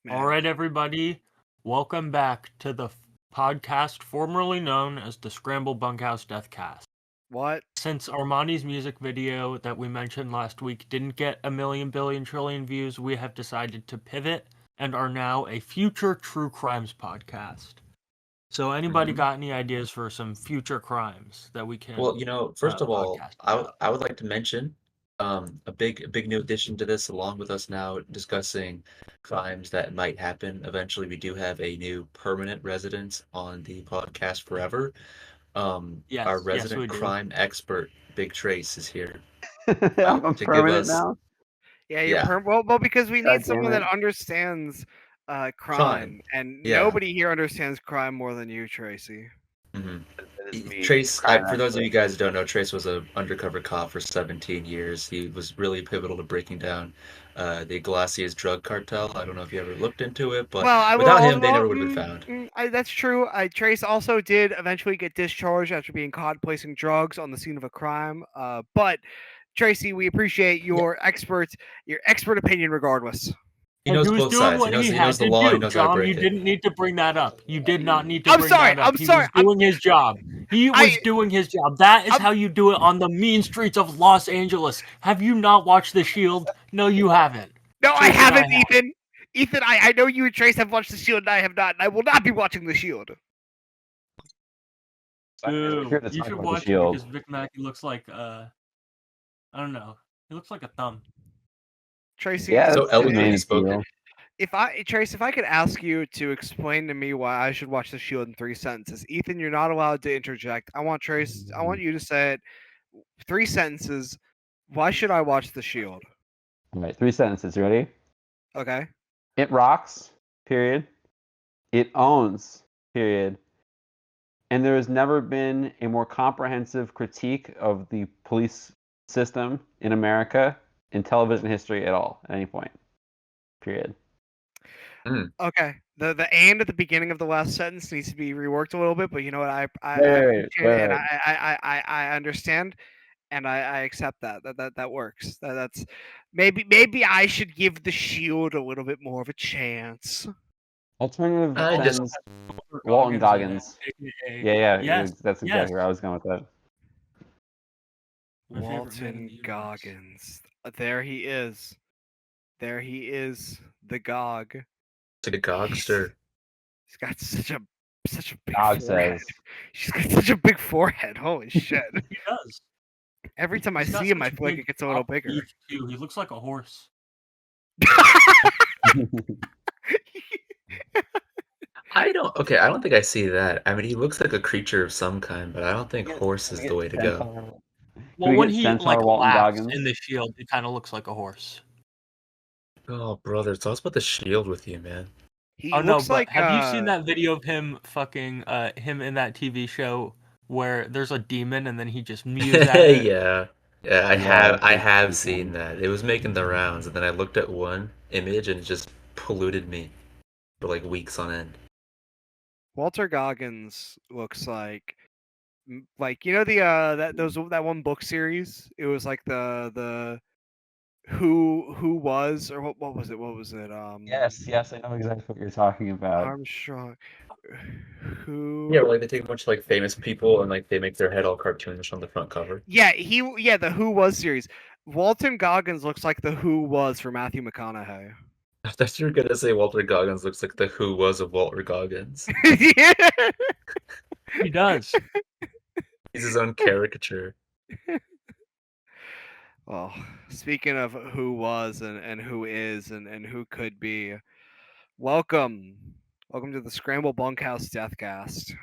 Man. All right, everybody. Welcome back to the podcast formerly known as the Scramble Bunkhouse Deathcast. What? Since Armani's music video that we mentioned last week didn't get a million, billion, trillion views, we have decided to pivot and are now a future true crimes podcast. So anybody got any ideas for some future crimes that we can Well, first of all, podcast I about? I would like to mention a big new addition to this, along with us now discussing crimes that might happen. Eventually, we do have a new permanent resident on the podcast forever. Our Yes, we resident do. crime expert, Big Trace, is here I'm to give permanent us now. Yeah, you're yeah well, because we God need damn someone that it. understands crime, crime. and Yeah. nobody here understands crime more than you, Tracy. hmm That is me, Trace, crime for those of expert. you guys who don't know, Trace was an undercover cop for 17 years. He was really pivotal to breaking down the Glaciers drug cartel. I don't know if you ever looked into it, but Well, I will. without him, they never would have been found. That's true. Trace also did eventually get discharged after being caught placing drugs on the scene of a crime. But Tracy, we appreciate your expert opinion regardless. He knows He was both doing sides. what He he knows had the to law. He do, knows how to John. break You it. didn't need to bring that up. You did not need to I'm bring sorry, that up. I'm He sorry, was doing his job. He was doing his job. That is how you do it on the mean streets of Los Angeles. Have you not watched The Shield? No, you haven't. No, I Tracy and I haven't, have. Ethan. Ethan, I know you and Trace have watched The Shield, and I have not, and I will not be watching The Shield. Boo. Here to You talk should about the watch it Shield. because Vic Mackey looks like I don't know. He looks like a thumb. Tracy, Yeah, So that's the eloquently main spoken. deal. if I could ask you to explain to me why I should watch The Shield in 3 sentences. Ethan, you're not allowed to interject. I want you to say it 3 sentences. Why should I watch The Shield? All right, 3 sentences. Ready? Okay. It rocks. Period. It owns. Period. And there has never been a more comprehensive critique of the police system in America in television history at all, at any point. Period. Okay. The and at the beginning of the last sentence needs to be reworked a little bit, but you know what? I Wait, appreciate it, and wait. I understand, and I accept that. That works. That's maybe I should give The Shield a little bit more of a chance. Alternative I just- ends. Walton Goggins. Yeah, Yes, that's exactly yes. where I was going with that. My favorite man in Walton the universe. Goggins. There he is. There he is. The Gog. To the Gogster. He's got such a big Dog forehead. says. She's got such a big forehead. Holy shit. He does. Every time I He's got see him, I such feel like big it gets a little top bigger. teeth, too. He looks like a horse. I don't think I see that. I mean, he looks like a creature of some kind, but I don't think horse is the way to go. Well, we when get he Centaur Walton laughs Goggins? in The Shield, it kind of looks like a horse. Oh, brother, tell us about the shield with you, man. He Oh no, looks but like have you seen that video of him fucking him in that TV show where there's a demon and then he just mews at it? Yeah, I have seen that. It was making the rounds, and then I looked at one image and it just polluted me for like weeks on end. Walter Goggins looks like you know that one book series. It was like the who was, or what was it? Yes, I know exactly what you're talking about. Armstrong. Who? Yeah, like they take a bunch of like famous people and like they make their head all cartoonish on the front cover. Yeah, the Who Was series. Walton Goggins looks like the Who Was for Matthew McConaughey. I thought you were gonna say Walter Goggins looks like the Who Was of Walter Goggins. Yeah. He does. He's his own caricature. Well, speaking of who was and who is and who could be, welcome to the Scramble Bunkhouse Deathcast.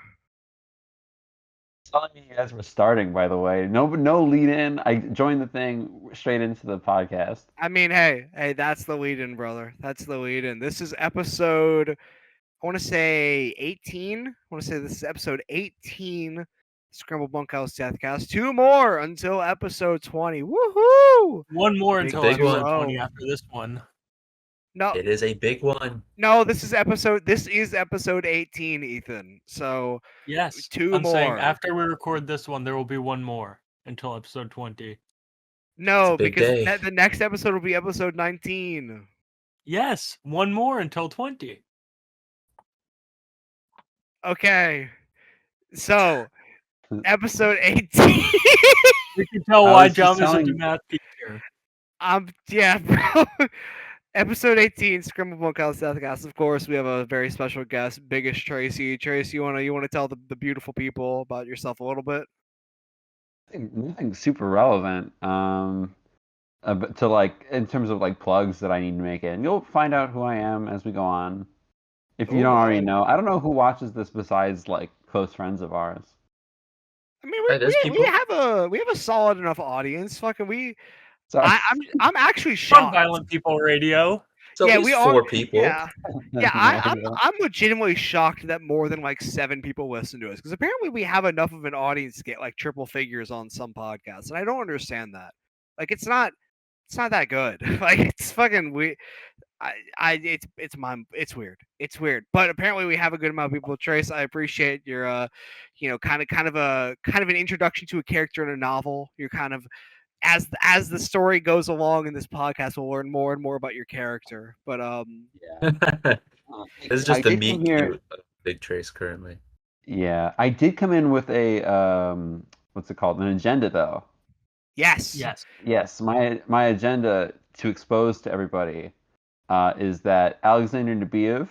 Telling me you guys were starting, by the way. No lead in. I joined the thing straight into the podcast. I mean, hey, that's the lead in, brother. That's the lead in. This is episode, I want to say 18. I want to say this is episode 18, Scramble Bunkhouse Deathcast. 2 more until episode 20. Woohoo! One more Big until big episode one. 20 after this one. No, It is a big one. no, this is episode 18, Ethan. So Yes, 2 I'm saying more. after we record this one, there will be one more until episode 20. No, big because day. the next episode will be episode 19. Yes, one more until 20. Okay, so episode 18. We can tell I why was just John isn't a telling- math teacher. Yeah, bro. Episode 18, Scramble Bunkhouse Deathcast. Of course, we have a very special guest, Biggest Tracy. Tracy, you wanna tell the beautiful people about yourself a little bit? Nothing super relevant. But to like in terms of like plugs that I need to make in, you'll find out who I am as we go on. If you Ooh, don't already know, I don't know who watches this besides like close friends of ours. I mean, There's we people. have a solid enough audience. Fucking So I'm actually From shocked. Violent People Radio. So Yeah, at we least are. 4 people. Yeah, I'm legitimately shocked that more than like 7 people listen to us, because apparently we have enough of an audience to get like triple figures on some podcasts, and I don't understand that. Like, it's not that good. Like, it's fucking we. It's weird. It's weird. But apparently we have a good amount of people. Trace, I appreciate your kind of an introduction to a character in a novel. You're kind of, as the story goes along in this podcast, we'll learn more and more about your character. But Yeah. This is I just the did meat come here. cute of Big Trace currently. Yeah, I did come in with a what's it called? An agenda though. yes. Yes, my agenda to expose to everybody is that Alexander Nabiev,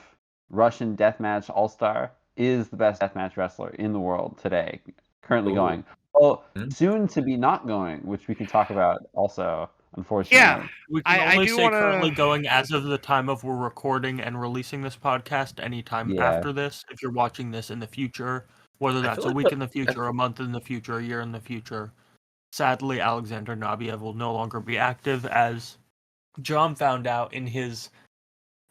Russian deathmatch all-star, is the best deathmatch wrestler in the world today, currently Ooh. going. Well, Hmm. soon to be not going, which we can talk about also, unfortunately. Yeah. We can I only do say wanna- currently going as of the time of we're recording and releasing this podcast. Anytime Yeah. after this, if you're watching this in the future, whether I that's feel a like week the- in the future, a month in the future, a year in the future, sadly, Alexander Nabiev will no longer be active, as John found out in his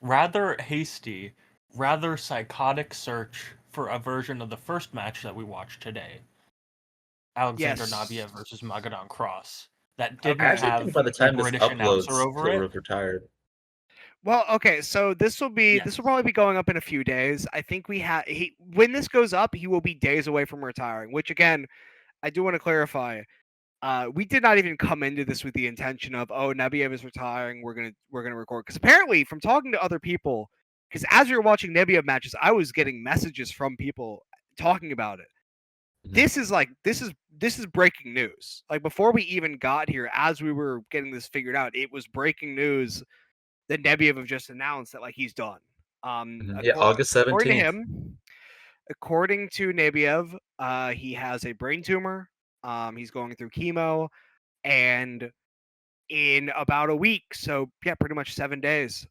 rather hasty, rather psychotic search for a version of the first match that we watched today. Alexander Yes. Nabiev versus Magadan Cross. That Okay. didn't I actually have think by the time a this British announcer uploads, over he'll it. have retired. Well, okay, so this will Yes. probably be going up in a few days. I think when this goes up, he will be days away from retiring, which again, I do want to clarify. We did not even come into this with the intention of, oh, Nebiev is retiring, we're gonna record, because apparently from talking to other people, because as we were watching Nebiev matches, I was getting messages from people talking about it. Mhm. This is breaking news. Like, before we even got here, as we were getting this figured out, it was breaking news that Nebiev have just announced that, like, he's done. Yeah, August According to 17th. him, according to Nebiev, he has a brain tumor. He's going through chemo, and in about a week, so yeah, pretty much 7 days,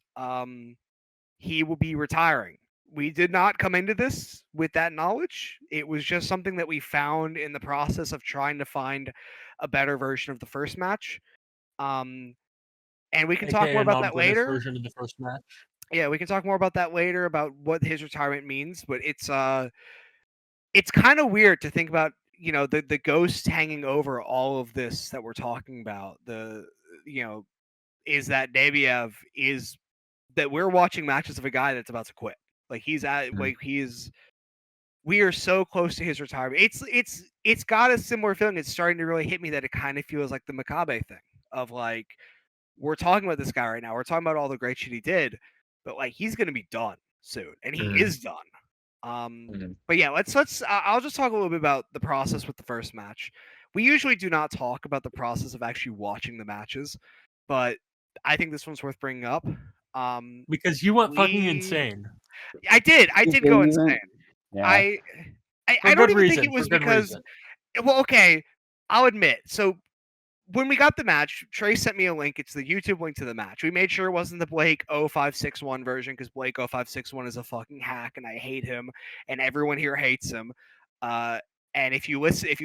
he will be retiring. We did not come into this with that knowledge. It was just something that we found in the process of trying to find a better version of the first match. And we can talk AKA more a about that non-British later. version of the first match. Yeah, we can talk more about that later, about what his retirement means. But it's kind of weird to think about, the ghost hanging over all of this that we're talking about. Is that Nebiev is that we're watching matches of a guy that's about to quit. Like, we are so close to his retirement. It's got a similar feeling. It's starting to really hit me that it kind of feels like the Makabe thing of, like, we're talking about this guy right now. We're talking about all the great shit he did, but, like, he's gonna be done soon, and he is done. But yeah, I'll just talk a little bit about the process with the first match. We usually do not talk about the process of actually watching the matches, but I think this one's worth bringing up. Because you went fucking insane. I did go Even- insane. Yeah. I For don't good even think reason. it was For good because. reason. Well, okay, I'll admit. So when we got the match, Trey sent me a link. It's the YouTube link to the match. We made sure it wasn't the Blake 0561 version, because Blake 0561 is a fucking hack, and I hate him, and everyone here hates him. And if you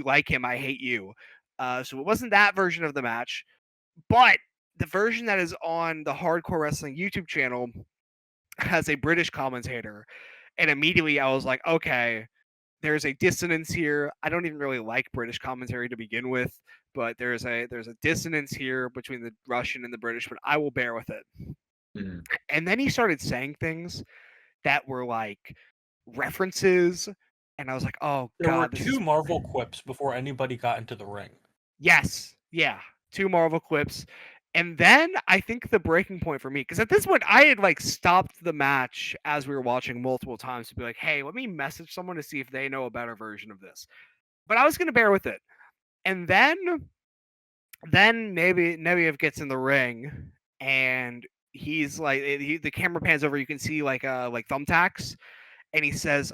like him, I hate you. So it wasn't that version of the match, but the version that is on the Hardcore Wrestling YouTube channel has a British commentator, and immediately I was like, okay, there's a dissonance here. I don't even really like British commentary to begin with, but there's a dissonance here between the Russian and the British, but I will bear with it. Mhm. And then he started saying things that were like references, and I was like, oh There god, were two Marvel quips before anybody got into the ring. Yes, yeah, 2 Marvel clips, And then I think the breaking point for me, because at this point I had like stopped the match as we were watching multiple times to be like, hey, let me message someone to see if they know a better version of this. But I was gonna bear with it. And then Nebiev gets in the ring and he's like the camera pans over, you can see like thumbtacks, and he says,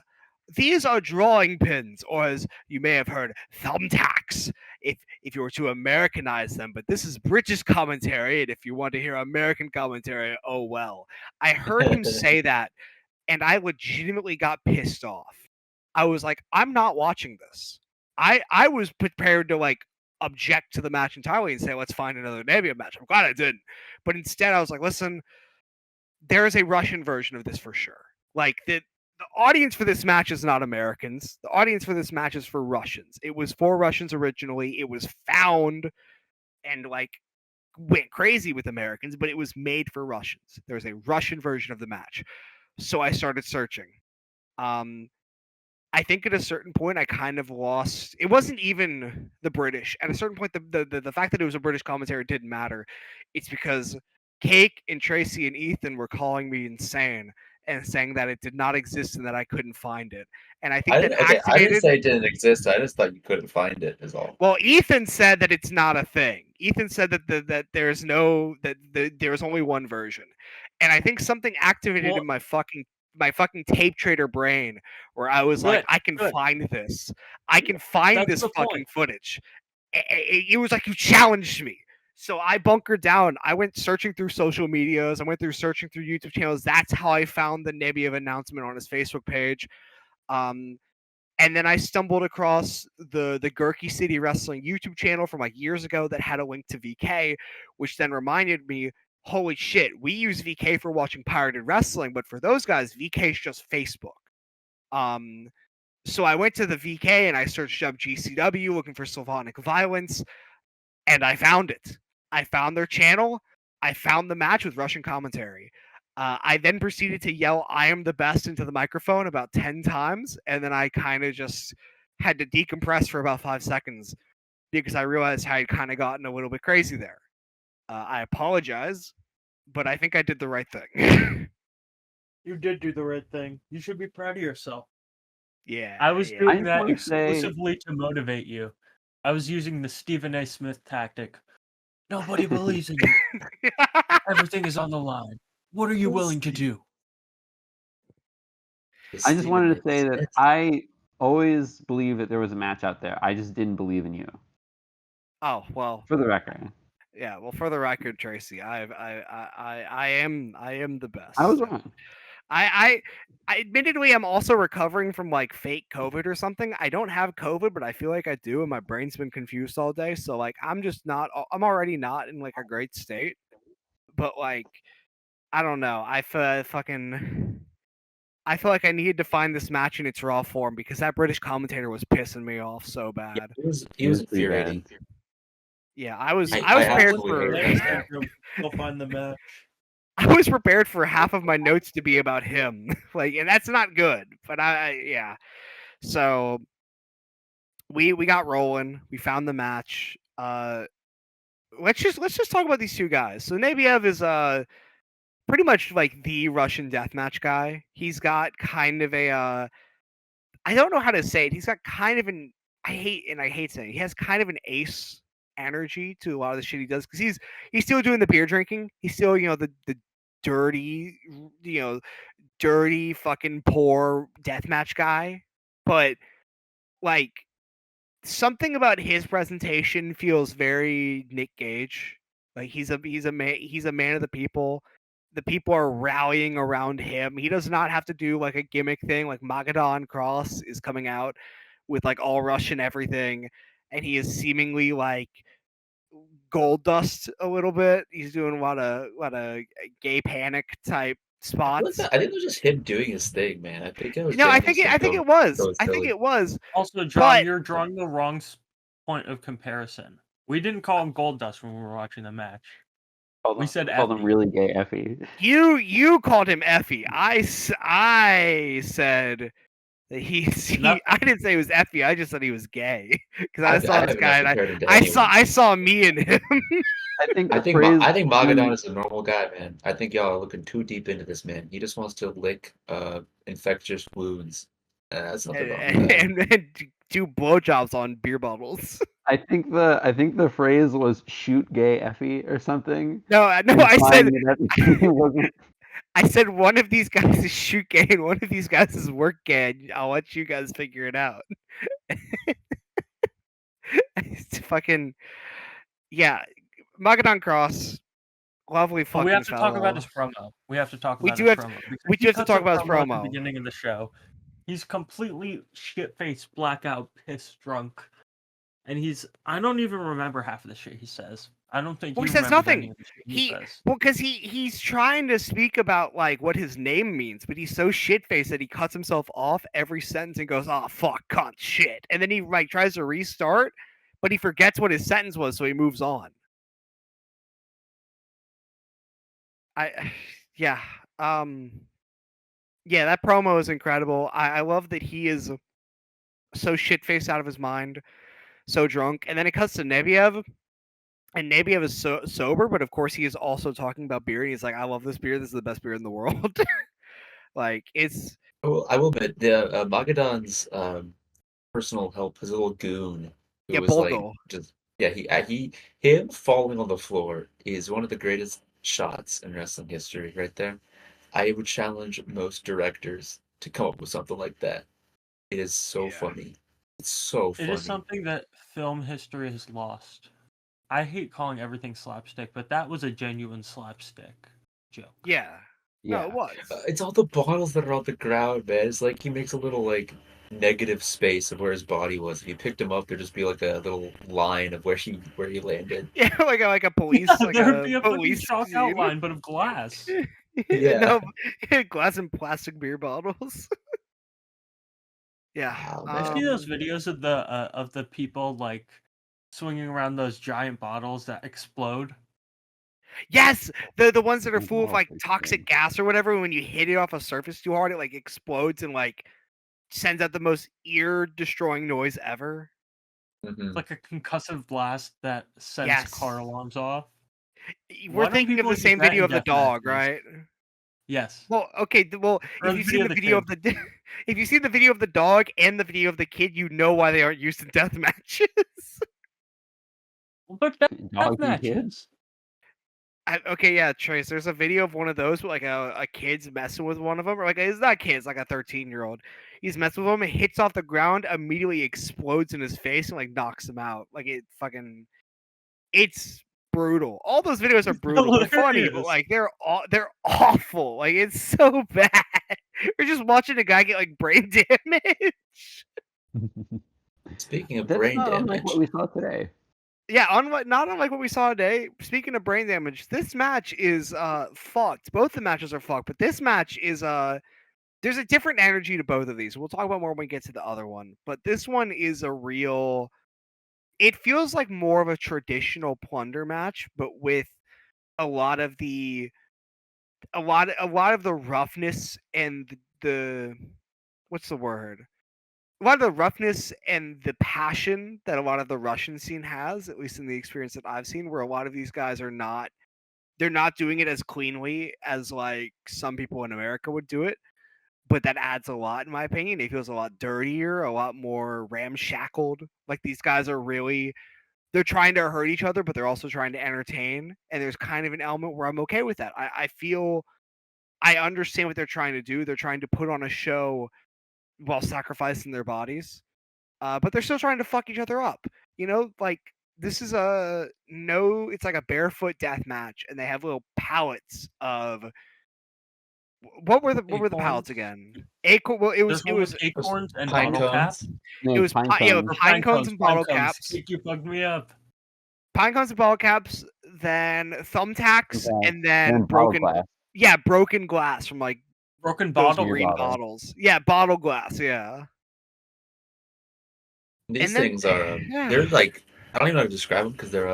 these are drawing pins, or as you may have heard, thumbtacks, if you were to Americanize them. But this is British commentary, and if you want to hear American commentary, oh well. I heard him say that, and I legitimately got pissed off. I was like, I'm not watching this. I was prepared to like object to the match entirely and say, let's find another Nebiev match. I'm glad I didn't. But instead, I was like, listen, there is a Russian version of this for sure. Like the audience for this match is not Americans. The audience for this match is for Russians. It was for Russians originally. It was found and like went crazy with Americans, but it was made for Russians. There's a Russian version of the match. So I started searching. I think at a certain point I kind of lost. It wasn't even the British. At a certain point, the fact that it was a British commentary didn't matter. It's because Cake and Tracy and Ethan were calling me insane and saying that it did not exist and that I couldn't find it. And I think I that didn't, I didn't activated. say it didn't exist. I just thought you couldn't find it. Is all. Well, Ethan said that it's not a thing. Ethan said that there's no there's only one version, and I think something activated in my fucking tape trader brain where I was like, I can find this. I can find this fucking footage. It was like you challenged me. So I bunkered down. I went searching through social medias. I went through searching through YouTube channels. That's how I found the Nebiev announcement on his Facebook page. And then I stumbled across the Gurky City Wrestling YouTube channel from like years ago that had a link to VK, which then reminded me, holy shit, we use VK for watching pirated wrestling, but for those guys, VK is just Facebook. So I went to the VK and I searched up GCW looking for Slavonic Violence, and I found it. I found their channel. I found the match with Russian commentary. I then proceeded to yell, I am the best into the microphone about 10 times, and then I kind of just had to decompress for about 5 seconds because I realized I had kind of gotten a little bit crazy there. I apologize, but I think I did the right thing. You did do the right thing. You should be proud of yourself. Yeah. I was doing that exclusively to motivate you. I was using the Stephen A. Smith tactic. Nobody believes in you. Everything is on the line. What are you willing to do? I just wanted to say that I always believed that there was a match out there. I just didn't believe in you. Oh, well. For the record. Yeah, well, for the record, Tracy, I am the best. I was wrong. I admittedly am also recovering from like fake COVID or something. I don't have COVID, but I feel like I do, and my brain's been confused all day. So like I'm already not in like a great state. But like I don't know. I feel like I needed to find this match in its raw form because that British commentator was pissing me off so bad. Yeah, he was infuriating. Yeah, I was prepared for. Go find the match. I was prepared for half of my notes to be about him, like, and that's not good. But yeah. So we got rolling. We found the match. Let's just talk about these two guys. So Nebiev is pretty much like the Russian deathmatch guy. He's got kind of a I don't know how to say it. He's got kind of an I hate saying it. He has kind of an ace energy to a lot of the shit he does because he's still doing the beer drinking. He's still the dirty dirty fucking poor deathmatch guy, but like something about his presentation feels very Nick Gage. Like he's a man of the people. The people are rallying around him. He does not have to do like a gimmick thing. Like Magadan Cross is coming out with like all Russian everything, and he is seemingly like gold dust a little bit. He's doing a lot of gay panic type spots. I think it was just him doing his thing, man. I think it was. No, I think it was. Also, John, you're drawing the wrong point of comparison. We didn't call him gold dust when we were watching the match. We said called him really gay Effie. You called him Effie. I said that I didn't say he was Effie. I just said he was gay because I saw this guy and I saw me and him. think I the think phrase. I think Magadon is a normal guy, man. I think y'all are looking too deep into this, man. He just wants to lick infectious wounds. There's nothing wrong with that. and do blowjobs on beer bottles. I think the phrase was "shoot gay Effie" or something, No, I implying said that he wasn't. I said one of these guys is shoot gay and one of these guys is work gay. And I'll let you guys figure it out. It's fucking yeah, Magadon Cross, lovely But we fucking have to talk about fellow. his promo. We have to talk We about do his have to- promo. Because we do he have to cuts talk a about his At the promo. beginning of the show. He's completely shit-faced, blackout, pissed drunk. And I don't even remember half of the shit he says. I don't think Well, he he says remembers nothing. any of the shit he says. Well, because he's trying to speak about like what his name means, but he's so shit faced that he cuts himself off every sentence and goes, "Oh fuck, cunt, shit," and then he like tries to restart, but he forgets what his sentence was, so he moves on. Yeah, yeah, that promo is incredible. I love that he is so shit faced out of his mind, so drunk, and then it cuts to Nebiev. And Nebiev is sober, but of course he is also talking about beer. And he's like, "I love this beer. This is the best beer in the world." Like it's Well, I will admit, the Magadon's personal help, his little goon, who yeah, was like Bolgo. just yeah, him falling on the floor is one of the greatest shots in wrestling history, right there. I would challenge most directors to come up with something like that. It is so Yeah. funny. It's so It is funny. something that film history has lost. I hate calling everything slapstick, but that was a genuine slapstick joke. Yeah. No, it was. It's all the bottles that are on the ground, man. It's like he makes a little like negative space of where his body was. If you picked him up, there'd just be like a little line of where he landed. Yeah, like a police, like there would a be a fucking police chalk scene. outline, but of glass. Yeah. No, glass and plastic beer bottles. Yeah. Wow, You man. see those videos of the people like swinging around those giant bottles that explode? Yes, the ones that are full of Oh, like for toxic sure. gas or whatever. When you hit it off a surface too hard, it like explodes and like sends out the most ear-destroying noise ever. It's Mhm. like a concussive blast that sends Yes. car alarms off. We're Why don't thinking of people the use same that video in of the death dog, matches? right? Yes. Well, okay. Well, Or if the you've seen video the of the video of kid. the if you see the video of the dog and the video of the kid, you know why they aren't used in death matches. Well, they're death Dogs and kids? matches. Okay, yeah, Trace. There's a video of one of those with like a kid's messing with one of them, or like it's not kids, like a 13-year-old. He's messing with him, and hits off the ground, immediately explodes in his face and like knocks him out. Like it fucking, it's brutal. All those videos are It's brutal. They're funny, but hilarious. like they're awful. Like it's so bad. We're just watching a guy get like brain damage. Speaking of That's brain not unlike what damage, we saw today. Yeah, not unlike what we saw today. Speaking of brain damage, this match is fucked. Both the matches are fucked, but this match is there's a different energy to both of these. We'll talk about more when we get to the other one. But this one is a real it feels like more of a traditional plunder match, but with a lot of the a lot of the roughness and the what's the word? A lot of the roughness and the passion that a lot of the Russian scene has, at least in the experience that I've seen, where a lot of these guys are not they're not doing it as cleanly as like some people in America would do it. But that adds a lot in my opinion. It feels a lot dirtier, a lot more ramshackled. Like these guys are really they're trying to hurt each other, but they're also trying to entertain. And there's kind of an element where I'm okay with that. I feel I understand what they're trying to do. They're trying to put on a show while sacrificing their bodies. But they're still trying to fuck each other up. You know, like this is it's like a barefoot death match, and they have little pallets of what were the Acorns. pallets again? Acorn. Well, it was There's one with acorns and pine bottle cones. caps. it was Pine pine cones. cones and bottle caps. You fucked me up. Pine cones and bottle caps, then thumbtacks, Okay. and then And bottle broken. glass. Yeah, broken glass from like Broken those bottle. Beer green bottle. bottles. Yeah, bottle glass. Yeah. These And then- things are yeah. they're like I don't even know how to describe them because they're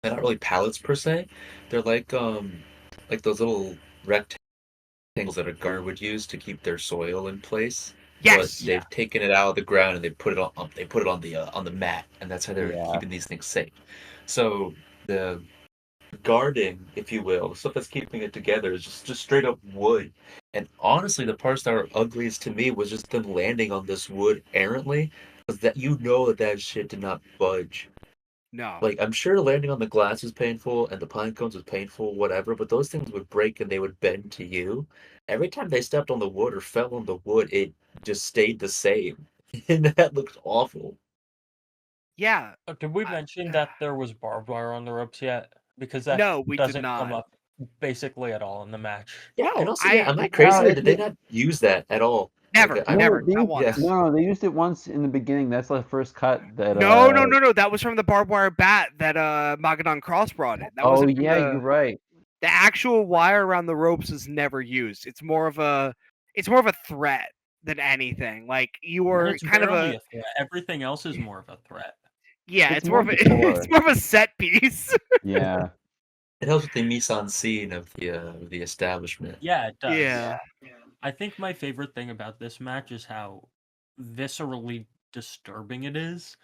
not really pallets per se. They're like those little rectangles that a gardener would use to keep their soil in place. Yes. But they've taken it out of the ground and they put it on the mat, and that's how they're Yeah. keeping these things safe. So the guarding, if you will, the stuff that's keeping it together is just straight up wood. And honestly, the parts that were ugliest to me was just them landing on this wood errantly, because that that shit did not budge. No. Like, I'm sure landing on the glass was painful and the pine cones was painful, whatever, but those things would break and they would bend to you. Every time they stepped on the wood or fell on the wood, it just stayed the same. And that looked awful. Yeah. Did we mention that there was barbed wire on the ropes yet? Because that No, we did doesn't come not. up basically at all in the match. Yeah, and No, also, yeah, am I No, crazy or it did they did- not use that at all? never, Like, I- never, they not used, once. no, they used it once in the beginning. That's the first cut that. No. That was from the barbed wire bat that Magadon Cross brought in. That Oh wasn't from yeah, the you're right. actual wire around the ropes is never used. It's more of a threat than anything. Like you And were it's kind of barely a a threat. Everything else is more of a threat. yeah. It's It's more of more a decor. it's more of a set piece. Yeah. it helps with the mise en scene of the establishment. Yeah, it does. Yeah. I think my favorite thing about this match is how viscerally disturbing it is.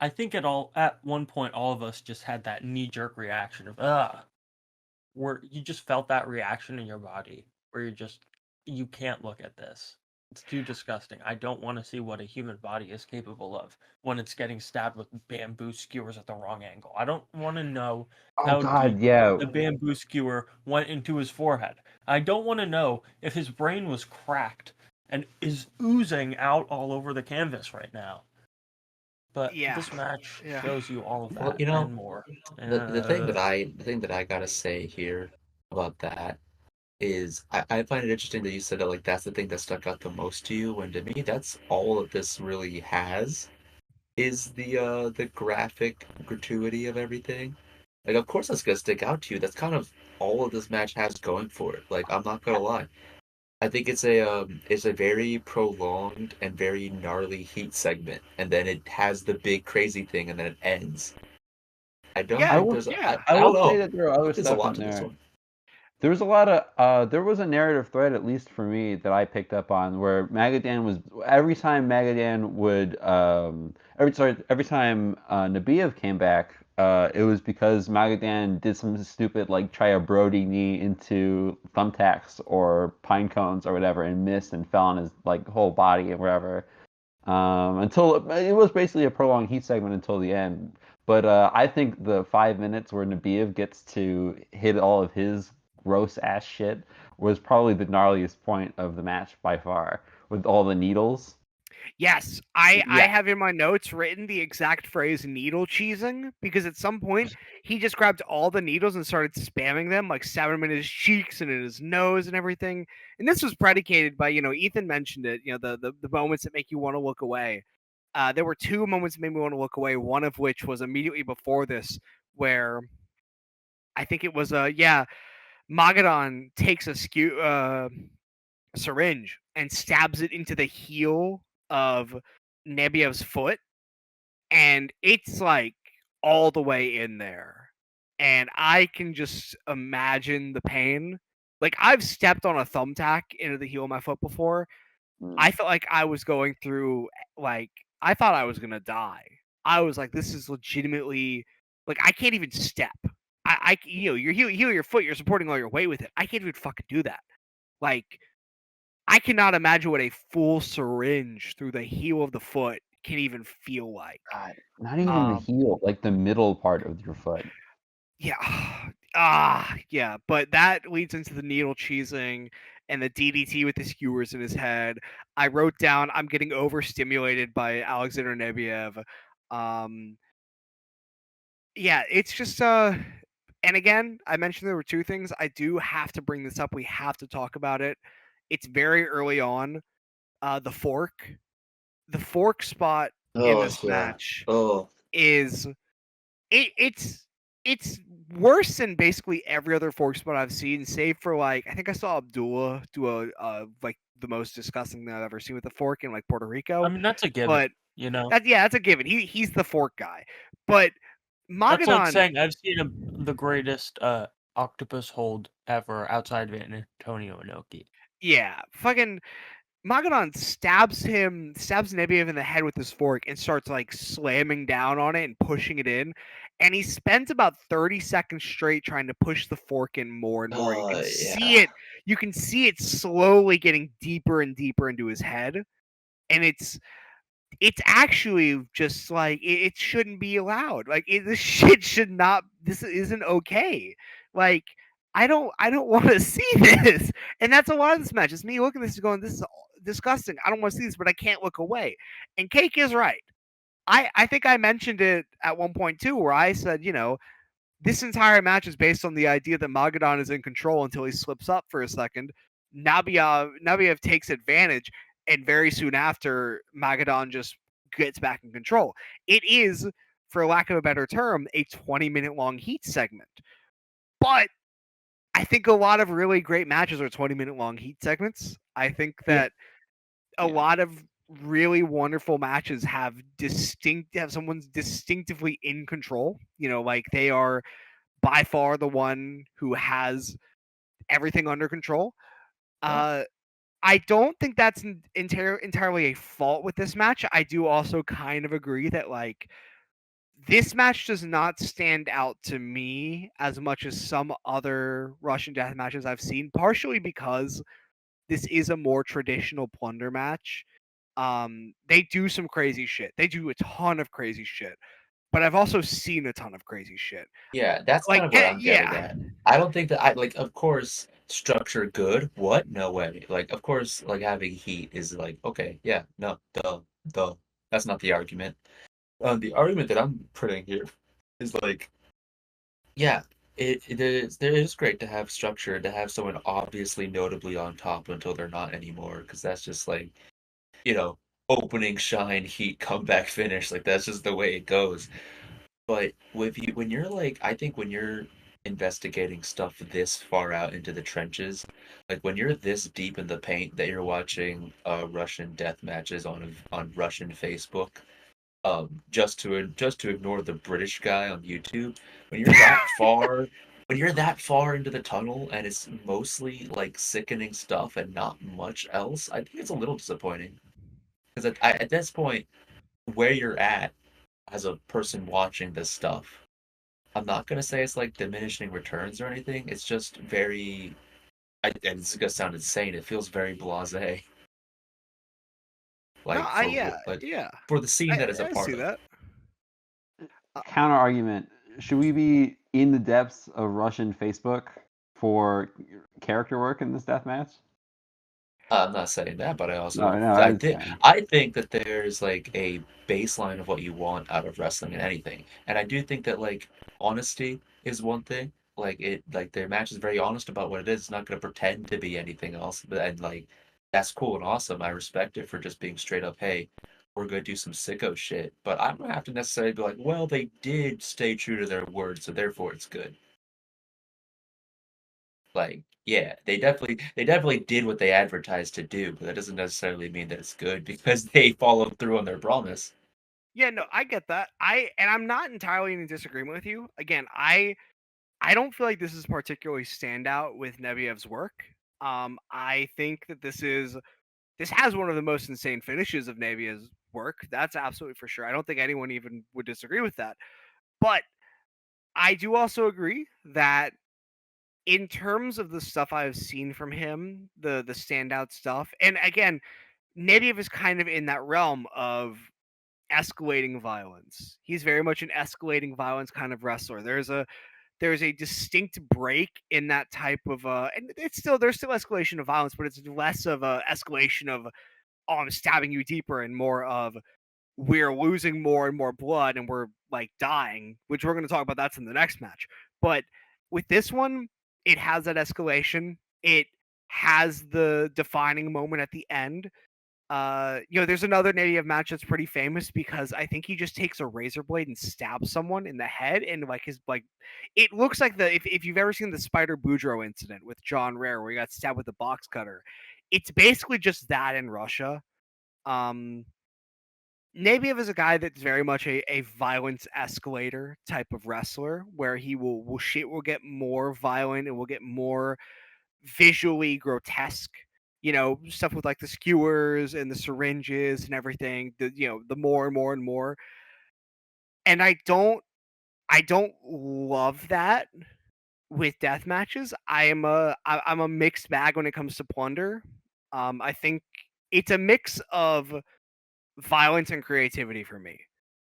I think at one point all of us just had that knee-jerk reaction of where you just felt that reaction in your body where you can't look at this. It's too disgusting. I don't want to see what a human body is capable of when it's getting stabbed with bamboo skewers at the wrong angle. I don't want to know Oh how God, deep yeah. the bamboo skewer went into his forehead. I don't want to know if his brain was cracked and is oozing out all over the canvas right now. But Yeah. this match Yeah. shows you all of that Well, you know, and more. the thing that I gotta say here about that is I find it interesting that you said that like that's the thing that stuck out the most to you, when to me that's all that this really has is the graphic gratuity of everything. Like of course that's gonna stick out to you. That's kind of all of this match has going for it. Like I'm not gonna lie. I think it's a very prolonged and very gnarly heat segment, and then it has the big crazy thing, and then it ends. I don't Yeah, I think will. there's yeah. I I don't will say know. that there are other There's a stuff lot in to this there. one. There was a lot of there was a narrative thread, at least for me, that I picked up on, where Magadan was every time Magadan would every time Nabiev came back, it was because Magadan did some stupid like try a Brody knee into thumbtacks or pine cones or whatever and missed and fell on his like whole body and wherever. Until it was basically a prolonged heat segment until the end. But I think the 5 minutes where Nabiev gets to hit all of his gross ass shit was probably the gnarliest point of the match by far, with all the needles. Yes, I Yeah. have in my notes written the exact phrase needle cheesing because at some point he just grabbed all the needles and started spamming them, like stabbing them in his cheeks and in his nose and everything. And this was predicated by, Ethan mentioned it, the moments that make you want to look away. There were two moments that made me want to look away, one of which was immediately before this, where I think it was, Magadon takes a syringe and stabs it into the heel of Nebiev's foot, and it's like all the way in there. And I can just imagine the pain. Like I've stepped on a thumbtack into the heel of my foot before. I felt like I was going through like I thought I was gonna die. I was like, this is legitimately like I can't even step. Your heel your foot, you're supporting all your weight with it. I can't even fucking do that. Like I cannot imagine what a full syringe through the heel of the foot can even feel like. God, not even the heel, like the middle part of your foot. Yeah. Yeah. But that leads into the needle cheesing and the DDT with the skewers in his head. I wrote down, I'm getting overstimulated by Alexander Nebiev. Yeah, it's just, and again, I mentioned there were two things. I do have to bring this up. We have to talk about it. It's very early on. The fork spot in this match Oh, is it's worse than basically every other fork spot I've seen, save for like I think I saw Abdullah do a like the most disgusting thing I've ever seen with a fork in like Puerto Rico. I mean, that's a given, But that's a given. He's the fork guy. But That's like Magadon, saying I've seen the greatest octopus hold ever outside of Antonio Inoki. yeah, fucking Magadan stabs Nebiev in the head with his fork and starts like slamming down on it and pushing it in. And he spends about 30 seconds straight trying to push the fork in more and more. You can see it. You can see it slowly getting deeper and deeper into his head. And it's actually just like it shouldn't be allowed. Like this shit should not. This isn't okay. Like I don't want to see this, and that's a lot of this match. It's me looking at this and going, this is disgusting. I don't want to see this, but I can't look away. And Cake is right. I think I mentioned it at one point too, where I said, this entire match is based on the idea that Magadan is in control until he slips up for a second. Nabiev takes advantage, and very soon after, Magadan just gets back in control. It is, for lack of a better term, a 20-minute long heat segment. But I think a lot of really great matches are 20-minute long heat segments. I think that a lot of really wonderful matches have someone's distinctively in control. Like they are by far the one who has everything under control. I don't think that's entirely a fault with this match. I do also kind of agree that like this match does not stand out to me as much as some other Russian death matches I've seen, partially because this is a more traditional plunder match. They do some crazy shit. They do a ton of crazy shit. But I've also seen a ton of crazy shit. Yeah, that's kind of what I'm getting at. I don't think that of course, structure good. What? No way. Like, of course, like having heat is like, okay, yeah, no, duh. That's not the argument. The argument that I'm putting here is like, yeah, it is great to have structure, to have someone obviously notably on top until they're not anymore, because that's just like, opening, shine, heat, comeback, finish. Like that's just the way it goes. But when you're like, I think when you're investigating stuff this far out into the trenches, like when you're this deep in the paint that you're watching Russian death matches on Russian Facebook, just to ignore the British guy on YouTube, when you're that far into the tunnel and it's mostly like sickening stuff and not much else, I think it's a little disappointing. Because at this point, where you're at as a person watching this stuff, I'm not gonna say it's like diminishing returns or anything. It's just very, and it's gonna sound insane. It feels very blasé. Like for the scene that is a part of. That. Counter argument: should we be in the depths of Russian Facebook for character work in this death match? I'm not saying that, but I also No, I think that there's like a baseline of what you want out of wrestling and anything, and I do think that like honesty is one thing. Like their match is very honest about what it is. It's not going to pretend to be anything else, and like that's cool and awesome. I respect it for just being straight up. Hey, we're going to do some sicko shit, but I don't have to necessarily be like, well, they did stay true to their word, so therefore it's good. Like, yeah, they definitely did what they advertised to do, but that doesn't necessarily mean that it's good because they followed through on their promise. Yeah, no, I get that. I'm not entirely in disagreement with you. Again, I don't feel like this is particularly standout with Nebiev's work. I think that this has one of the most insane finishes of Nebiev's work. That's absolutely for sure. I don't think anyone even would disagree with that. But I do also agree that in terms of the stuff I've seen from him, the standout stuff, and again, Nebiev is kind of in that realm of escalating violence. He's very much an escalating violence kind of wrestler. There's a distinct break in that type of and there's still escalation of violence, but it's less of a escalation of I'm stabbing you deeper and more of we're losing more and more blood and we're like dying, which we're going to talk about. That's in the next match. But with this one, it has that escalation. It has the defining moment at the end. There's another Native match that's pretty famous because I think he just takes a razor blade and stabs someone in the head, and it looks like if you've ever seen the Spider Boudreaux incident with John Rare where he got stabbed with a box cutter, it's basically just that in Russia. Nabiev is a guy that's very much a violence escalator type of wrestler where he will get more violent and will get more visually grotesque. stuff with like the skewers and the syringes and everything. The more and more and more. And I don't love that with death matches. I'm a mixed bag when it comes to plunder. I think it's a mix of violence and creativity for me.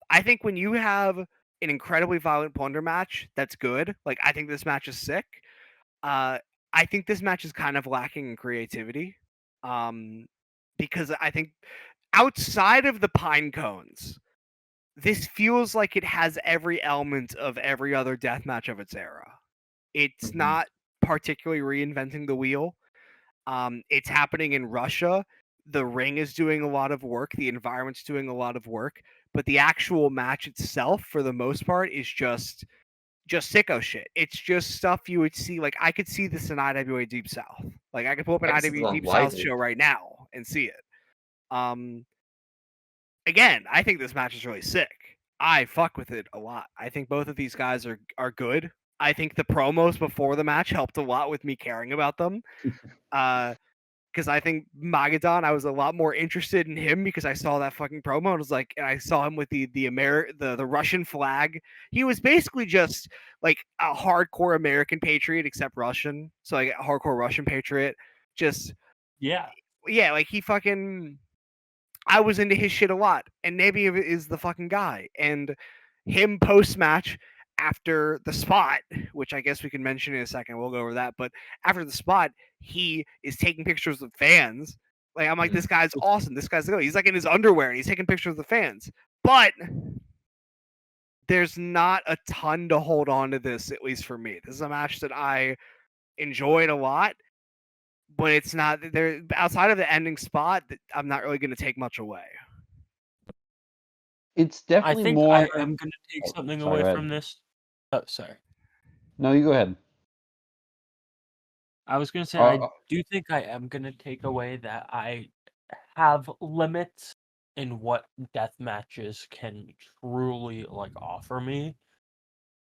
I think when you have an incredibly violent plunder match, that's good. Like I think this match is sick. I think this match is kind of lacking in creativity. Because I think outside of the pine cones, this feels like it has every element of every other death match of its era. It's not particularly reinventing the wheel. It's happening in Russia. The ring is doing a lot of work. The environment's doing a lot of work. But the actual match itself, for the most part, is just sicko shit. It's just stuff you would see. Like I could see this in IWA Deep South. Like I could pull up an I can see it IWA on Deep South Live. show right now and see it. Again, I think this match is really sick. I fuck with it a lot. I think both of these guys are good. I think the promos before the match helped a lot with me caring about them. Because I think Magadan, I was a lot more interested in him because I saw that fucking promo and was like, and I saw him with the Russian flag. He was basically just like a hardcore American patriot, except Russian. So like a hardcore Russian patriot. Just Yeah. like he fucking. I was into his shit a lot, and Nabi is the fucking guy. And him post match after the spot, which I guess we can mention in a second, we'll go over that. But after the spot, he is taking pictures with fans. Like I'm like, this guy's awesome. This guy's good. He's like in his underwear and he's taking pictures with the fans. But there's not a ton to hold on to this, at least for me. This is a match that I enjoyed a lot. But it's not there outside of the ending spot. I'm not really going to take much away. It's I definitely think more. I am going to take something sorry, away go from ahead. this. Oh, sorry. No, you go ahead. I was going to say, I do think I am going to take away that I have limits in what death matches can truly like offer me,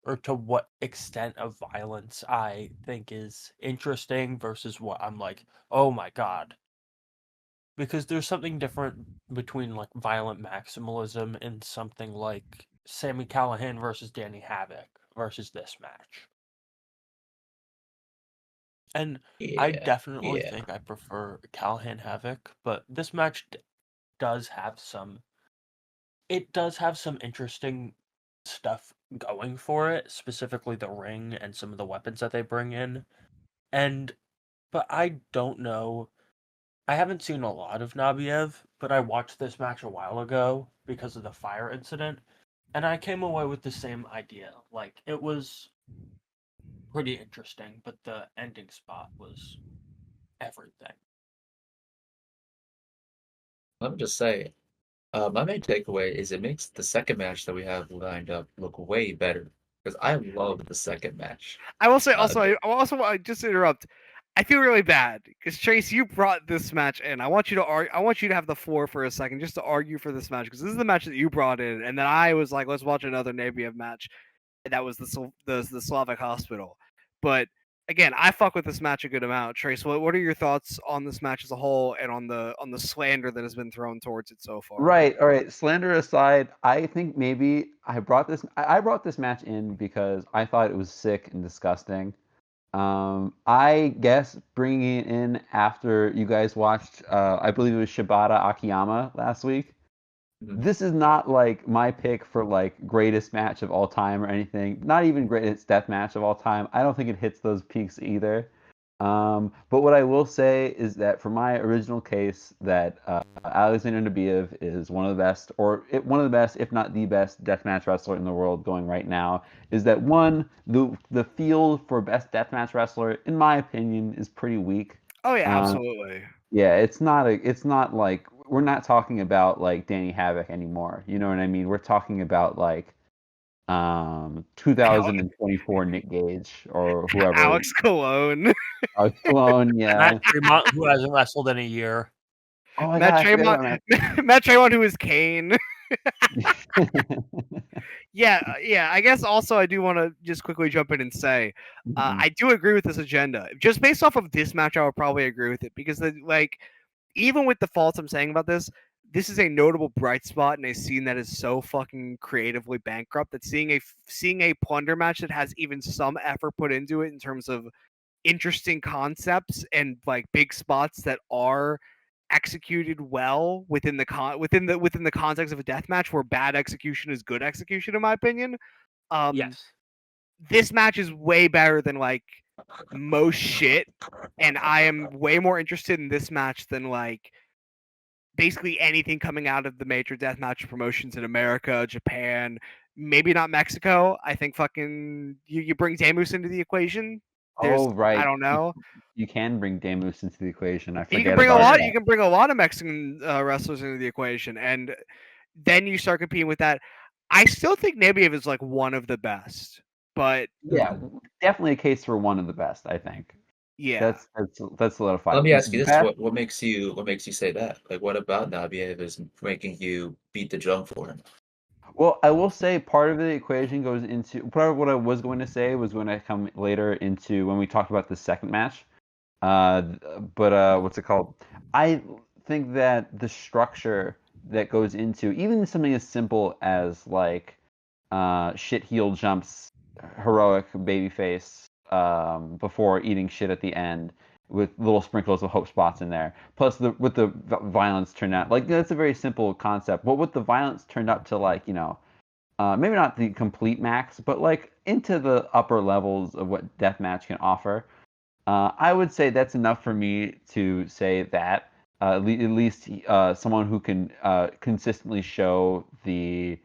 or to what extent of violence I think is interesting versus what I'm like, oh my god. Because there's something different between like violent maximalism and something like Sami Callihan versus Danny Havoc versus this match. And I definitely think I prefer Callihan Havoc, but this match does have some interesting stuff going for it, specifically the ring and some of the weapons that they bring in. But I don't know. I haven't seen a lot of Nabiev, but I watched this match a while ago because of the fire incident, and I came away with the same idea. Like, it was pretty interesting, but the ending spot was everything. Let me just say, my main takeaway is it makes the second match that we have lined up look way better because I love the second match. I will say I just interrupt. I feel really bad because Trace, you brought this match in. I want you to have the floor for a second just to argue for this match because this is the match that you brought in, and then I was like, let's watch another Nabiev match. That was the Slavic Hospital. But again, I fuck with this match a good amount. Trace, what are your thoughts on this match as a whole and on the slander that has been thrown towards it so far? Right. All right. Slander aside, I think maybe I brought this match in because I thought it was sick and disgusting. I guess bringing it in after you guys watched, I believe it was Shibata Akiyama last week. This is not like my pick for like greatest match of all time or anything. Not even greatest death match of all time. I don't think it hits those peaks either. But what I will say is that for my original case, that Alexander Nabiev is one of the best, if not the best, deathmatch wrestler in the world going right now. Is that one, the field for best deathmatch wrestler, in my opinion, is pretty weak. Oh yeah, absolutely. Yeah, it's not like we're not talking about like Danny Havoc anymore. You know what I mean? We're talking about like 2024 Nick Gage or whoever. Alex Colon. Alex Colon, yeah. Matt Tremont, who hasn't wrestled in a year. Oh my Matt God, Matt Tremont, who is Kane. Yeah. I guess also I do want to just quickly jump in and say I do agree with this agenda. Just based off of this match, I would probably agree with it because even with the faults I'm saying about this, this is a notable bright spot in a scene that is so fucking creatively bankrupt that seeing a plunder match that has even some effort put into it in terms of interesting concepts and like big spots that are executed well within the context of a death match where bad execution is good execution in my opinion. Yes. This match is way better than like most shit, and I am way more interested in this match than like basically anything coming out of the major deathmatch promotions in America, Japan, maybe not Mexico. I think fucking you bring Damus into the equation. There's Oh, right. I don't know. You can bring Damus into the equation. I You can forget bring a about lot. that. You can bring a lot of Mexican wrestlers into the equation, and then you start competing with that. I still think Nebiev is like one of the best, but Yeah, definitely a case for one of the best, I think. yeah, That's solidified. Let me ask you this: Best- what makes you say that? Like, what about Nabiev is making you beat the drum for him? Well, I will say part of the equation goes into part of what I was going to say was going to come later into when we talked about the second match. But what's it called? I think that the structure that goes into even something as simple as like shit heel jumps, heroic babyface before eating shit at the end with little sprinkles of hope spots in there. Plus with the violence turned out like that's a very simple concept. But with the violence turned up to like maybe not the complete max, but like into the upper levels of what deathmatch can offer. I would say that's enough for me to say that at least someone who can consistently show the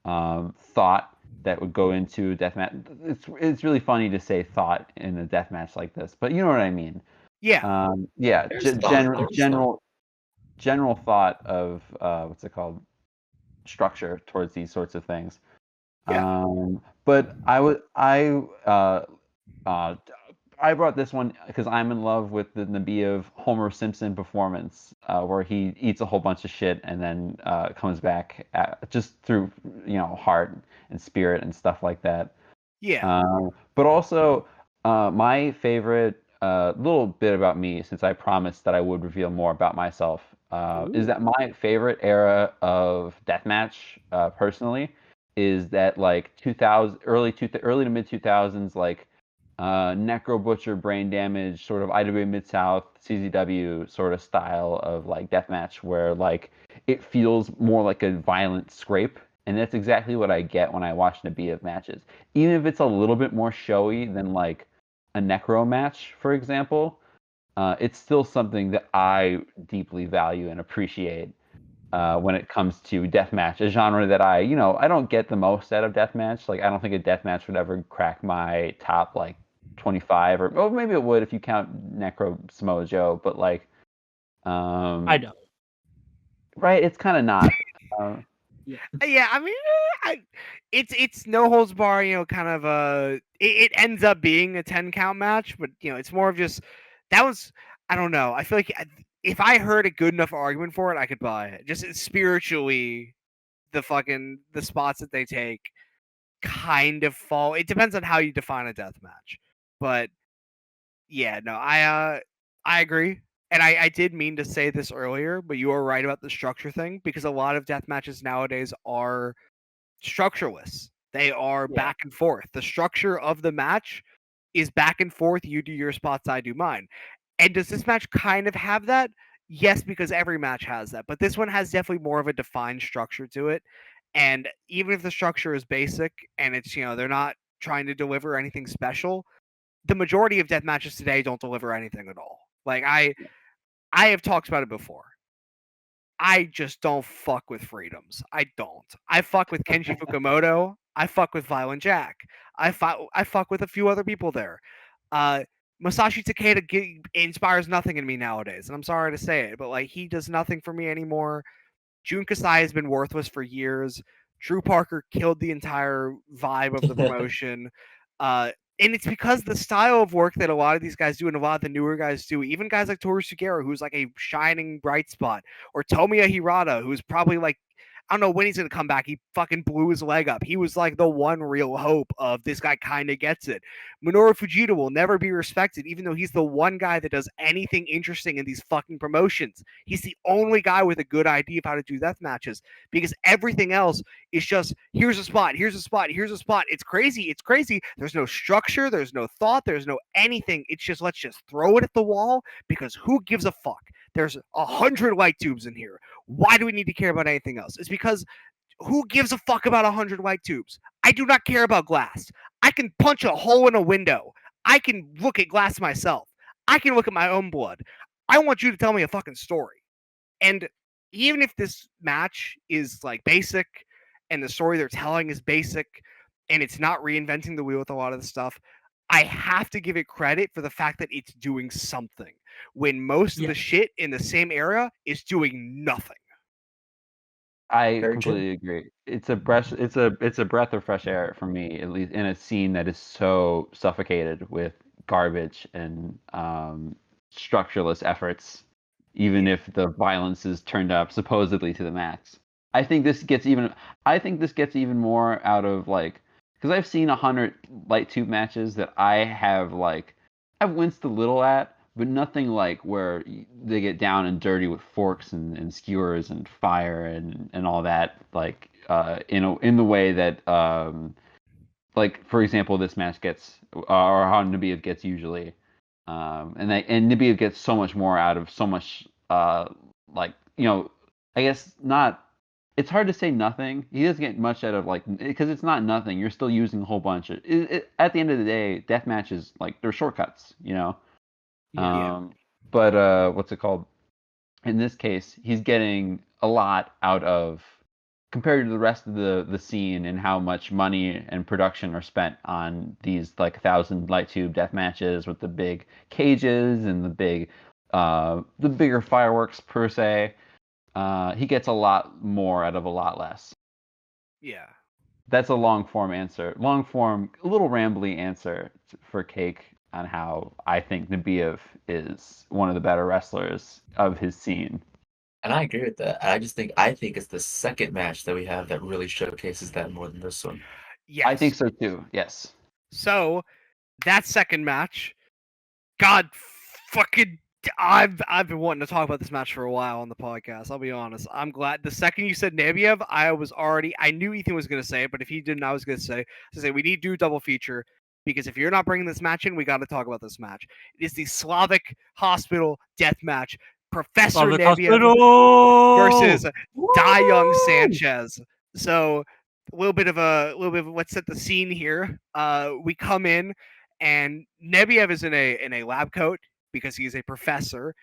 thought that would go into a deathmatch. It's really funny to say thought in a deathmatch like this, but you know what I mean. yeah, Yeah, There's thought. There's thought. general thought of what's it called structure towards these sorts of things. Yeah. But uh, I brought this one because I'm in love with the Nabiev Homer Simpson performance, where he eats a whole bunch of shit and then comes back just through heart and spirit and stuff like that. yeah. But also, my favorite little bit about me, since I promised that I would reveal more about myself, is that my favorite era of deathmatch, personally, is that like 2000, early to mid 2000s, like Necro Butcher, Brain Damage, sort of IWA Mid South, CZW sort of style of like deathmatch, where like it feels more like a violent scrape. And that's exactly what I get when I watch Nabiev matches. Even if it's a little bit more showy than like a Necro match, for example, it's still something that I deeply value and appreciate when it comes to deathmatch, a genre that I don't get the most out of deathmatch. Like, I don't think a deathmatch would ever crack my top like 25, or maybe it would if you count Necro Samoa Joe, but like, I don't. right? It's kind of not. Yeah, I mean, it's no holds bar, kind of it ends up being a 10 count match, but it's more of just that was I don't know. I feel like if I heard a good enough argument for it, I could buy it. Just spiritually, the spots that they take kind of fall. It depends on how you define a death match, but yeah, no, I agree. And I did mean to say this earlier, but you are right about the structure thing because a lot of death matches nowadays are structureless. They are Yeah. back and forth. The structure of the match is back and forth. You do your spots, I do mine. And does this match kind of have that? Yes, because every match has that. But this one has definitely more of a defined structure to it. And even if the structure is basic and it's, they're not trying to deliver anything special, the majority of death matches today don't deliver anything at all. Like I have talked about it before. I just don't fuck with freedoms. I don't. I fuck with Kenji Fukumoto. I fuck with Violent Jack. I fuck with a few other people there. Masashi Takeda inspires nothing in me nowadays, and I'm sorry to say it, but like he does nothing for me anymore. Jun Kasai has been worthless for years. Drew Parker killed the entire vibe of the promotion. And it's because the style of work that a lot of these guys do and a lot of the newer guys do, even guys like Toru Sugera, who's like a shining bright spot, or Tomiya Hirata, who's probably like I don't know when he's going to come back. He fucking blew his leg up. He was like the one real hope of this guy kind of gets it. Minoru Fujita will never be respected, even though he's the one guy that does anything interesting in these fucking promotions. He's the only guy with a good idea of how to do death matches, because everything else is just, here's a spot, here's a spot, here's a spot. It's crazy. It's crazy. There's no structure. There's no thought. There's no anything. It's just, let's just throw it at the wall, because who gives a fuck? There's 100 light tubes in here. Why do we need to care about anything else? It's because who gives a fuck about 100 light tubes? I do not care about glass. I can punch a hole in a window. I can look at glass myself. I can look at my own blood. I want you to tell me a fucking story. And even if this match is like basic and the story they're telling is basic and it's not reinventing the wheel with a lot of the stuff, I have to give it credit for the fact that it's doing something when most of the shit in the same area is doing nothing. I Very completely agree. It's a breath. It's a breath of fresh air for me, at least in a scene that is so suffocated with garbage and structureless efforts. Even if the violence is turned up supposedly to the max, I think this gets even. I think this gets even more out of like, because I've seen 100 light tube matches that I've winced a little at, but nothing like where they get down and dirty with forks and skewers and fire and all that, like in the way that like, for example, this match gets, or how Nabiev gets usually, and Nabiev gets so much more out of so much like, I guess not. It's hard to say nothing. He doesn't get much out of, like, because it's not nothing. You're still using a whole bunch of. At the end of the day, death matches, like, they're shortcuts, But what's it called? In this case, he's getting a lot out of, compared to the rest of the scene, and how much money and production are spent on these like 1,000 light tube death matches with the big cages and the bigger fireworks per se. He gets a lot more out of a lot less. Yeah. That's a long form, a little rambly answer for Cake on how I think Nabiev is one of the better wrestlers of his scene. And I agree with that. I think it's the second match that we have that really showcases that more than this one. Yes. I think so too. Yes. So that second match, God fucking, I've been wanting to talk about this match for a while on the podcast. I'll be honest. I'm glad the second you said Nabiev, I knew Ethan was gonna say it, but if he didn't, I was gonna say we need to do double feature, because if you're not bringing this match in, we got to talk about this match. It is the Slavic Hospital death match. Professor Nabiev versus Young Sanchez. So a little bit of let's set the scene here. We come in and Nebiev is in a lab coat because he's a professor,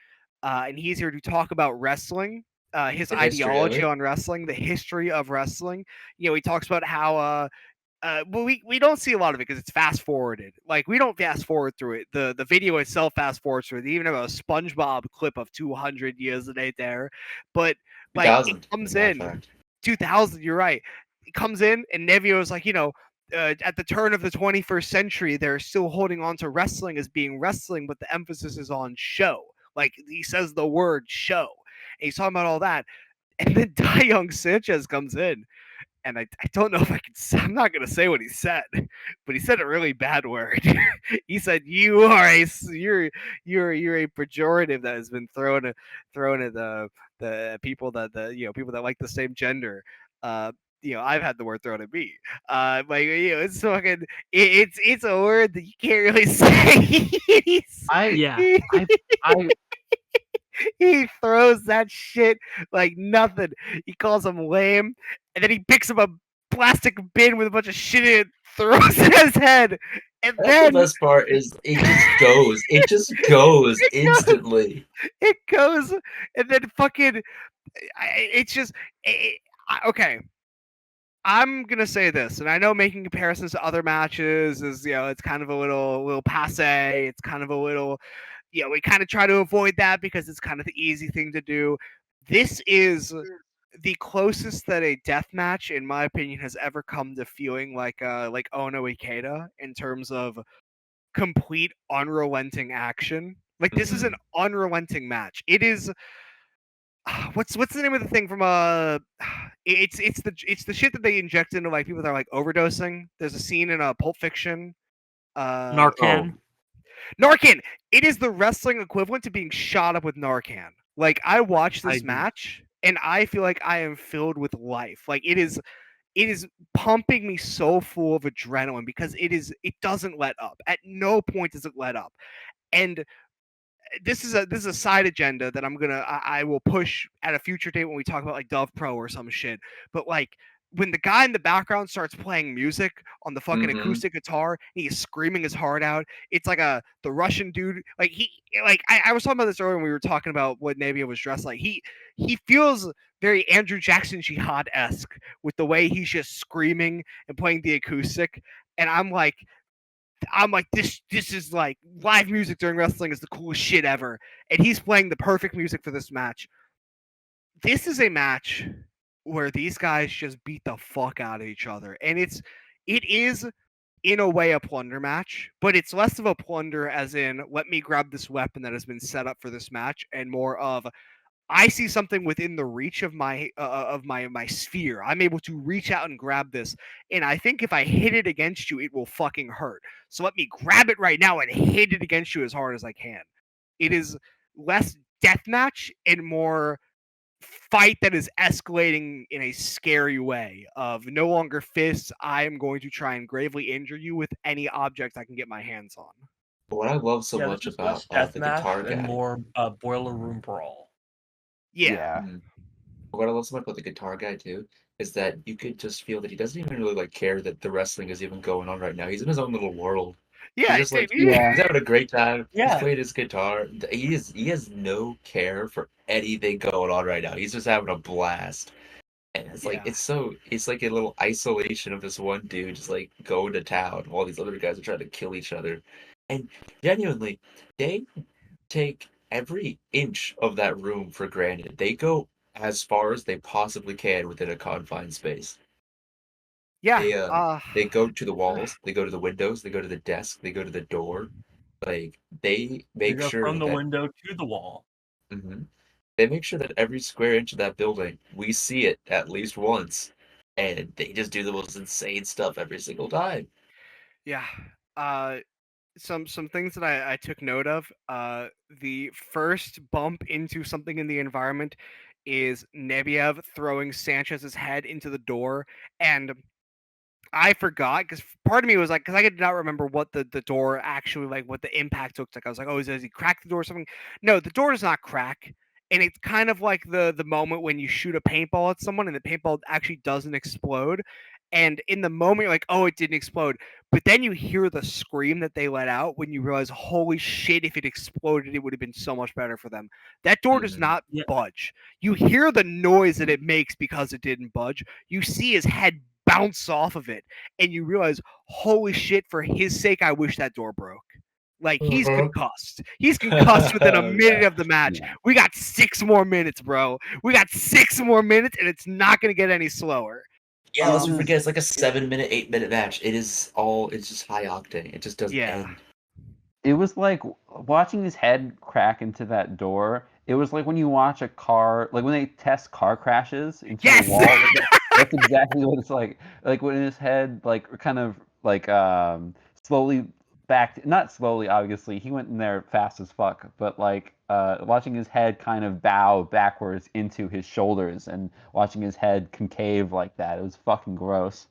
and he's here to talk about wrestling, his ideology on wrestling, the history of wrestling. He talks about how well, we don't see a lot of it because it's fast forwarded. Like, we don't fast forward through it. The video itself fast forwards through it. They even have a SpongeBob clip of 200 years a day there. But like, it comes in 2000. You're right. It comes in and Nevio is like, at the turn of the 21st century, they're still holding on to wrestling as being wrestling, but the emphasis is on show. Like, he says the word show. And he's talking about all that. And then Young Sanchez comes in. And I don't know if I can. I'm not gonna say what he said, but he said a really bad word. He said, "You're a pejorative that has been thrown at the people that people that like the same gender." I've had the word thrown at me. It's fucking. It's a word that you can't really say. He throws that shit like nothing. He calls him lame, and then he picks up a plastic bin with a bunch of shit in it, throws it at his head, and then the best part is it just goes. It just goes instantly. It goes, and then fucking. It's just okay. I'm gonna say this, and I know making comparisons to other matches is, it's kind of a little passe. It's kind of a little. We kind of try to avoid that because it's kind of the easy thing to do. This is the closest that a death match, in my opinion, has ever come to feeling like Ono Ikeda in terms of complete unrelenting action. Like, this is an unrelenting match. It is. what's the name of the thing from it's the shit that they inject into like people that are like overdosing. There's a scene in Pulp Fiction. Narcan. Narcan. It is the wrestling equivalent to being shot up with Narcan. Like I watched this match and I feel like I am filled with life. Like it is pumping me so full of adrenaline because it doesn't let up. At no point does it let up. And this is a side agenda that I will push at a future date when we talk about like Dove Pro or some shit. But like when the guy in the background starts playing music on the fucking acoustic guitar, and he's screaming his heart out. It's like the Russian dude. Like I was talking about this earlier when we were talking about what Navia was dressed like. He feels very Andrew Jackson Jihad-esque with the way he's just screaming and playing the acoustic. And I'm like, this is like live music during wrestling is the coolest shit ever. And he's playing the perfect music for this match. This is a match where these guys just beat the fuck out of each other. And it is in a way a plunder match, but it's less of a plunder as in let me grab this weapon that has been set up for this match and more of I see something within the reach of my sphere. I'm able to reach out and grab this, and I think if I hit it against you, it will fucking hurt. So let me grab it right now and hit it against you as hard as I can. It is less deathmatch and more fight that is escalating in a scary way. Of no longer fists, I am going to try and gravely injure you with any object I can get my hands on. What I love so much about the guitar guy, and more boiler room brawl. Yeah. What I love so much about the guitar guy too is that you could just feel that he doesn't even really like care that the wrestling is even going on right now. He's in his own little world. Yeah, He's just like dude, he's having a great time. Yeah. He's playing his guitar. He has no care for anything going on right now. He's just having a blast. And it's like it's like a little isolation of this one dude just like going to town while these other guys are trying to kill each other. And genuinely, they take every inch of that room for granted. They go as far as they possibly can within a confined space. Yeah. They go to the walls, they go to the windows, they go to the desk, they go to the door. Like they make go sure from the that window to the wall. they make sure that every square inch of that building, we see it at least once. And they just do the most insane stuff every single time. Yeah. Some things that I took note of. The first bump into something in the environment is Nebiev throwing Sanchez's head into the door, and I forgot because part of me was like, because I did not remember what the door actually like, what the impact looked like. I was like, oh, does he crack the door or something? No, the door does not crack. And it's kind of like the moment when you shoot a paintball at someone and the paintball actually doesn't explode. And in the moment, you're like, oh, it didn't explode. But then you hear the scream that they let out when you realize, holy shit, if it exploded, it would have been so much better for them. That door does not budge. You hear the noise that it makes because it didn't budge. You see his head bounce off of it, and you realize, holy shit, for his sake, I wish that door broke. Like, he's concussed. He's concussed within a minute of the match. Yeah. We got 6 more minutes, bro. We got 6 more minutes, and it's not going to get any slower. Yeah, let's forget it's like a 7-minute, 8-minute match. It's just high octane. It just doesn't end. It was like watching his head crack into that door. It was like when you watch a car, like when they test car crashes into the wall. That's exactly what it's like. Like when his head, like kind of like slowly back, not slowly, obviously. He went in there fast as fuck, but like watching his head kind of bow backwards into his shoulders and watching his head concave like that. It was fucking gross.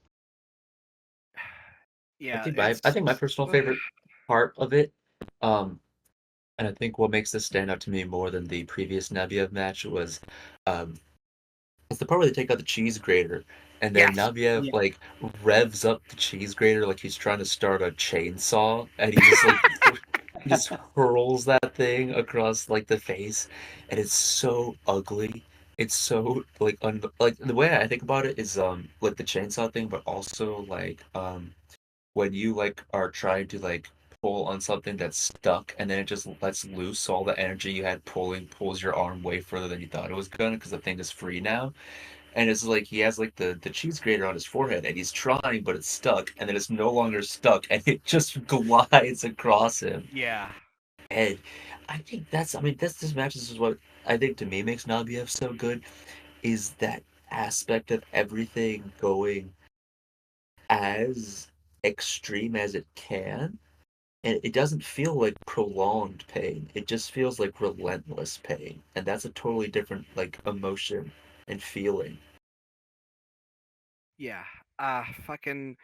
Yeah, I think my personal favorite part of it, and I think what makes this stand out to me more than the previous Nabiev match was, it's the part where they take out the cheese grater, and then Nabiev like revs up the cheese grater like he's trying to start a chainsaw, and he just like he just hurls that thing across like the face, and it's so ugly. It's so like like the way I think about it is like the chainsaw thing, but also like when you like are trying to like pull on something that's stuck and then it just lets loose, so all the energy you had pulls your arm way further than you thought it was gonna because the thing is free now. And it's like he has like the cheese grater on his forehead and he's trying but it's stuck, and then it's no longer stuck and it just glides across him. Yeah. And I think this match is what I think to me makes Nabiev so good is that aspect of everything going as extreme as it can. And it doesn't feel like prolonged pain. It just feels like relentless pain. And that's a totally different like emotion and feeling. Yeah. Fucking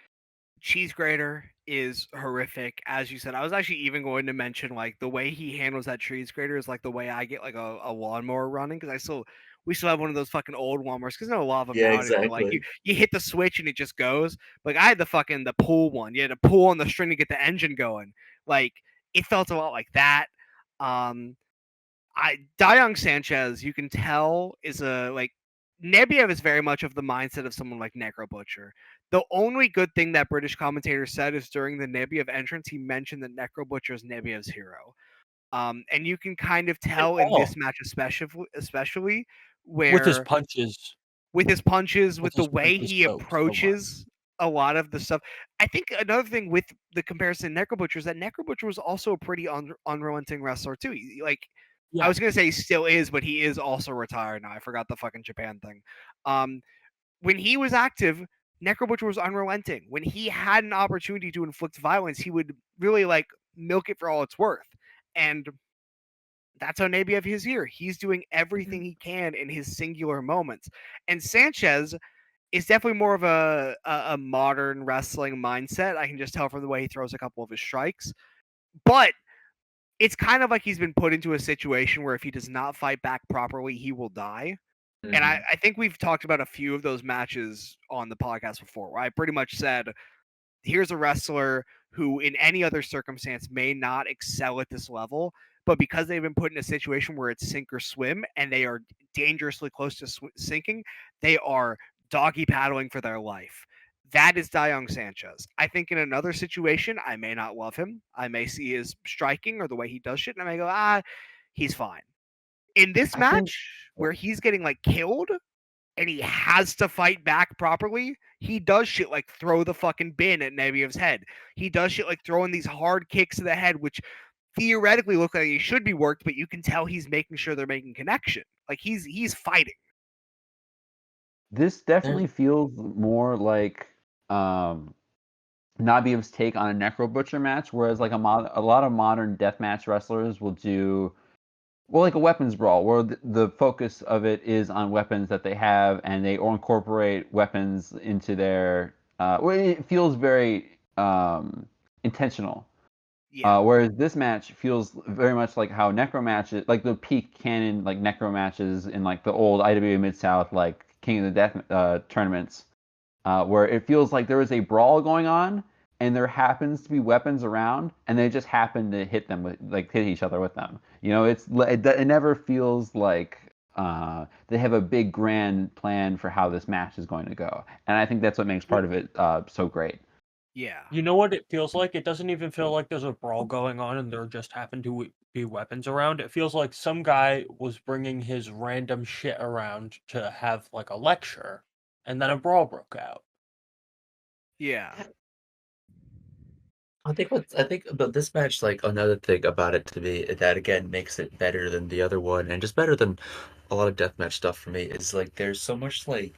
cheese grater is horrific, as you said. I was actually even going to mention like the way he handles that cheese grater is like the way I get like a lawnmower running, because we still have one of those fucking old lawnmowers, because there's a lot of them Yeah, nowadays. Where, like exactly. you hit the switch and it just goes. Like I had the pull one. You had to pull on the string to get the engine going. Like it felt a lot like that. Um, Dayong Sanchez, you can tell, is a like Nebiev is very much of the mindset of someone like Necro Butcher. The only good thing that British commentator said is during the Nebiev entrance, he mentioned that Necro Butcher is Nebiev's hero. And you can kind of And tell in all this match, especially with his where punches, with his punches, with with the his way punches he so much. approaches a lot of the stuff. I think another thing with the comparison to Necro Butcher is that Necro Butcher was also a pretty unrelenting wrestler too. Like I Yeah, was gonna say he still is, but he is also retired now. I forgot the fucking Japan thing. Um, when he was active, Necro Butcher was unrelenting. When he had an opportunity to inflict violence, he would really like milk it for all it's worth. And that's how Nabiev is here. He's doing everything he can in his singular moments. And Sanchez is definitely more of a modern wrestling mindset. I can just tell from the way he throws a couple of his strikes. But it's kind of like he's been put into a situation where if he does not fight back properly, he will die. And I, Hmm. I think we've talked about a few of those matches on the podcast before, where I pretty much said, here's a wrestler who, in any other circumstance, may not excel at this level, but because they've been put in a situation where it's sink or swim and they are dangerously close to sinking, they are doggy paddling for their life. That is Dayong Sanchez. I think in another situation, I may not love him. I may see his striking or the way he does shit, and I may go, he's fine. In this I think match, where he's getting like killed and he has to fight back properly, he does shit like throw the fucking bin at Nebiev's head. He does shit like throwing these hard kicks to the head, which theoretically look like he should be worked, but you can tell he's making sure they're making connection. Like he's fighting. this There, definitely feels more like um, Nabiev's take on a Necro Butcher match, whereas like a lot of modern deathmatch wrestlers will do well, like a weapons brawl, where the focus of it is on weapons that they have, and they or incorporate weapons into their. Well, it feels very intentional. Yeah. Whereas this match feels very much like how Necro matches, like the peak canon, like Necro matches in like the old IWA Mid South, like King of the Death tournaments, where it feels like there is a brawl going on, and there happens to be weapons around, and they just happen to hit them with, like, hit each other with them. You know, it never feels like they have a big grand plan for how this match is going to go, and I think that's what makes part of it so great. Yeah. you know what it feels like? It doesn't even feel like there's a brawl going on and there just happen to be weapons around. It feels like some guy was bringing his random shit around to have like a lecture, and then a brawl broke out. Yeah. I think about this match, like another thing about it to me that again makes it better than the other one and just better than a lot of deathmatch stuff for me is like there's so much like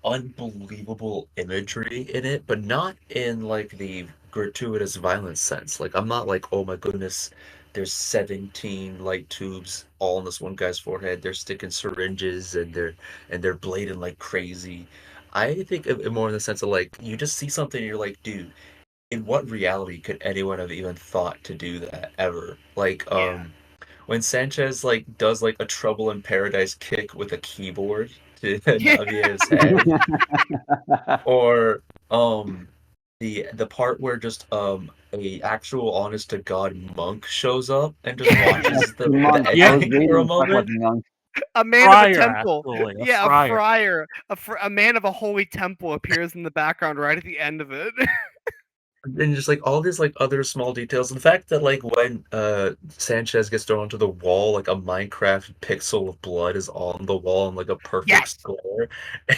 unbelievable imagery in it, but not in like the gratuitous violence sense. Like I'm not like, oh my goodness, there's 17 light tubes all on this one guy's forehead. They're sticking syringes and they're blading like crazy. I think of it more in the sense of like you just see something and you're like, dude, in what reality could anyone have even thought to do that ever? Like, Yeah. when Sanchez like does like a Trouble in Paradise kick with a keyboard to Yeah. Naviev's head, or the part where just a actual honest to God monk shows up and just Yes, watches the the monk. I Yeah, was editing for a waiting to talk about moment. the monk. A man of a friar temple. actually, a Yeah, a friar. friar. A man of a holy temple appears in the background right at the end of it. And just like all these like other small details. The fact that like when Sanchez gets thrown onto the wall, like a Minecraft pixel of blood is on the wall in like a perfect Yes. square,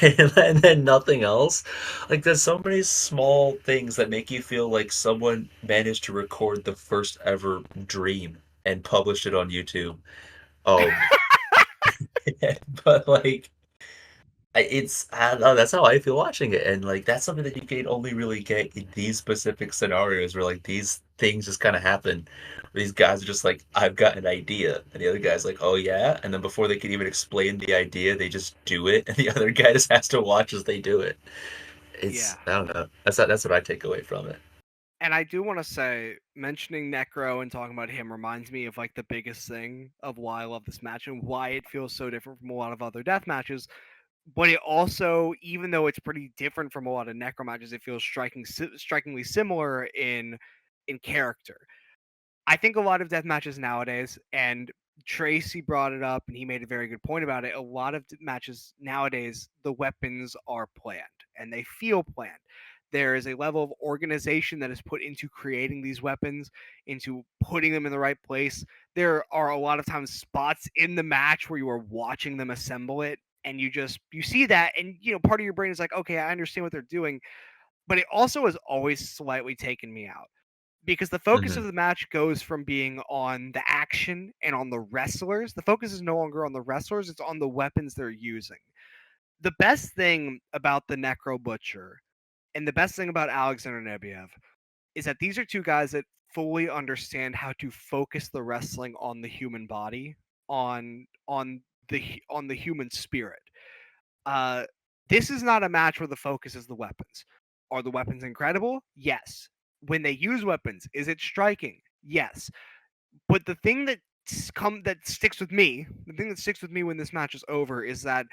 and then nothing else. Like there's so many small things that make you feel like someone managed to record the first ever dream and published it on YouTube. But like, I don't know. That's how I feel watching it, and like that's something that you can only really get in these specific scenarios where like these things just kind of happen. These guys are just like, I've got an idea, and the other guy's like, oh yeah, and then before they can even explain the idea, they just do it, and the other guy just has to watch as they do it. Yeah. I don't know. That's what I take away from it. And I do want to say, mentioning Necro and talking about him reminds me of like the biggest thing of why I love this match and why it feels so different from a lot of other death matches. But it also, even though it's pretty different from a lot of Necro matches, it feels strikingly similar in character. I think a lot of death matches nowadays, and Tracy brought it up and he made a very good point about it. A lot of matches nowadays, the weapons are planned and they feel planned. There is a level of organization that is put into creating these weapons, into putting them in the right place. There are a lot of times spots in the match where you are watching them assemble it, and you see that, and part of your brain is like, okay, I understand what they're doing, but it also has always slightly taken me out because the focus of Hmm. the match goes from being on the action and on the wrestlers. The focus is no longer on the wrestlers, it's on the weapons they're using. The best thing about the Necro Butcher and the best thing about Alexander Nebiev is that these are two guys that fully understand how to focus the wrestling on the human body, on the human spirit. Uh, this is not a match where the focus is the weapons. Are the weapons incredible? Yes. When they use weapons, is it striking? Yes. But the thing that sticks with me, the thing that sticks with me when this match is over, is that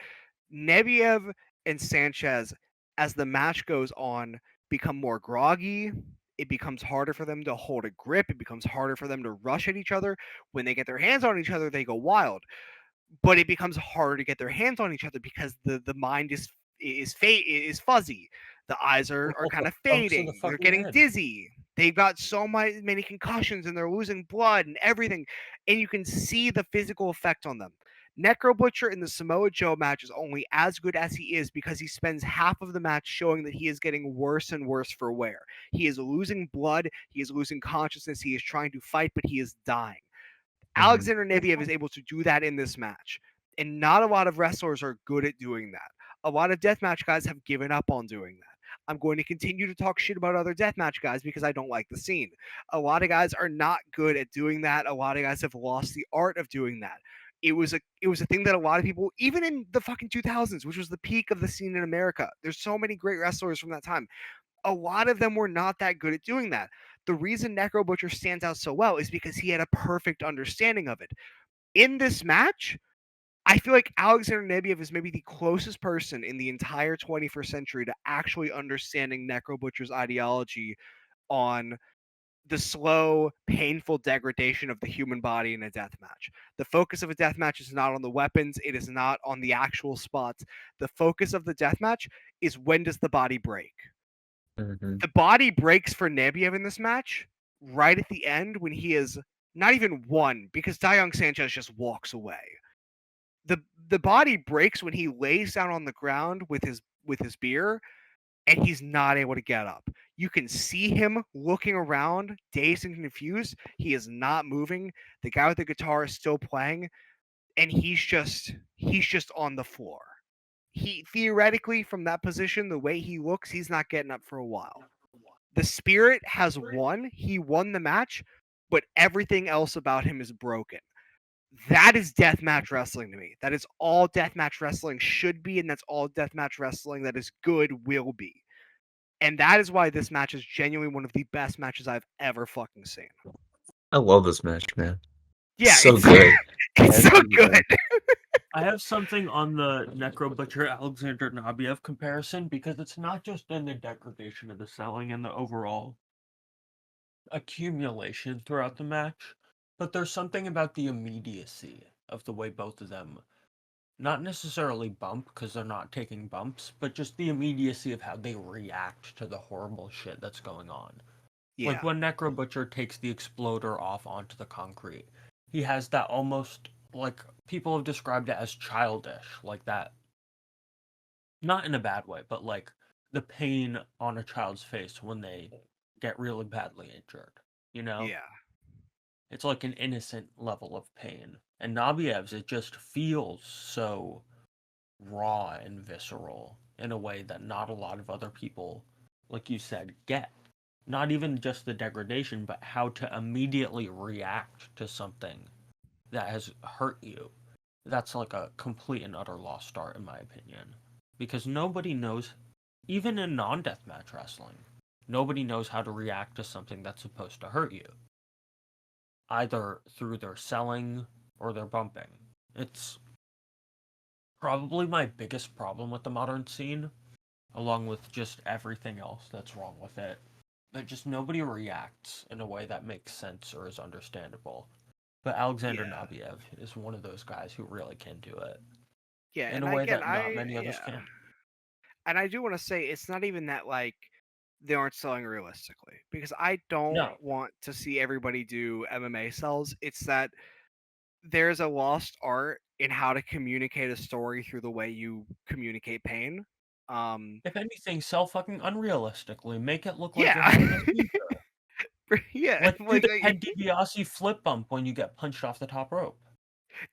Nebiev and Sanchez, as the match goes on, become more groggy. It becomes harder for them to hold a grip. It becomes harder for them to rush at each other. When they get their hands on each other, they go wild, but it becomes harder to get their hands on each other because the mind is fuzzy. The eyes are What kind the of fuck's in the fading. They're fucking getting head? dizzy. They've got so many concussions and they're losing blood and everything. And you can see the physical effect on them. Necro Butcher in the Samoa Joe match is only as good as he is because he spends half of the match showing that he is getting worse and worse for wear. He is losing blood. He is losing consciousness. He is trying to fight, but he is dying. Hmm. Alexander Nebiev is able to do that in this match, and not a lot of wrestlers are good at doing that. A lot of deathmatch guys have given up on doing that. I'm going to continue to talk shit about other deathmatch guys because I don't like the scene. A lot of guys are not good at doing that. A lot of guys have lost the art of doing that. It was a thing that a lot of people, even in the fucking 2000s, which was the peak of the scene in America. There's so many great wrestlers from that time. A lot of them were not that good at doing that. The reason Necro Butcher stands out so well is because he had a perfect understanding of it. In this match, I feel like Alexander Nebiev is maybe the closest person in the entire 21st century to actually understanding Necro Butcher's ideology on the slow, painful degradation of the human body in a death match. The focus of a death match is not on the weapons, it is not on the actual spots. The focus of the death match is when does the body break? Hmm. The body breaks for Nebiev in this match right at the end when he is not even one because Dayong Sanchez just walks away. The body breaks when he lays down on the ground with his beer and he's not able to get up. You can see him looking around, dazed and confused. He is not moving. The guy with the guitar is still playing, and he's just on the floor. He theoretically from that position, the way he looks, he's not getting up for a while. The spirit has won. He won the match, but everything else about him is broken. That is deathmatch wrestling to me. That is all deathmatch wrestling should be, and that's all deathmatch wrestling that is good will be. And that is why this match is genuinely one of the best matches I've ever fucking seen. I love this match, man. Yeah, So it's good. it's so good. I have something on the Necro Butcher Alexander Nabiev comparison because it's not just in the degradation of the selling and the overall accumulation throughout the match, but there's something about the immediacy of the way both of them not necessarily bump because they're not taking bumps, but just the immediacy of how they react to the horrible shit that's going on. Like Yeah, when Necro Butcher takes the exploder off onto the concrete, he has that almost like people have described it as childish, like that. Not in a bad way, but like the pain on a child's face when they get really badly injured. You know? yeah. It's like an innocent level of pain And Nabiev's, it just feels so raw and visceral in a way that not a lot of other people, like you said, get. Not even just the degradation, but how to immediately react to something that has hurt you. That's like a complete and utter lost art, in my opinion. Because nobody knows, even in non-deathmatch wrestling, nobody knows how to react to something that's supposed to hurt you. Either through their selling or their bumping. It's probably my biggest problem with the modern scene, along with just everything else that's wrong with it. That just nobody reacts in a way that makes sense or is understandable. But Alexander Nabiev is one of those guys who really can do it. Yeah, In and a way again, that not many others can. And I do want to say it's not even that like they aren't selling realistically, because I don't want to see everybody do MMA sells. It's that there's a lost art in how to communicate a story through the way you communicate pain. If anything, sell fucking unrealistically. Make it look like Yeah. you're having a seizure. Yeah, Like do the Ted DiBiase flip bump when you get punched off the top rope.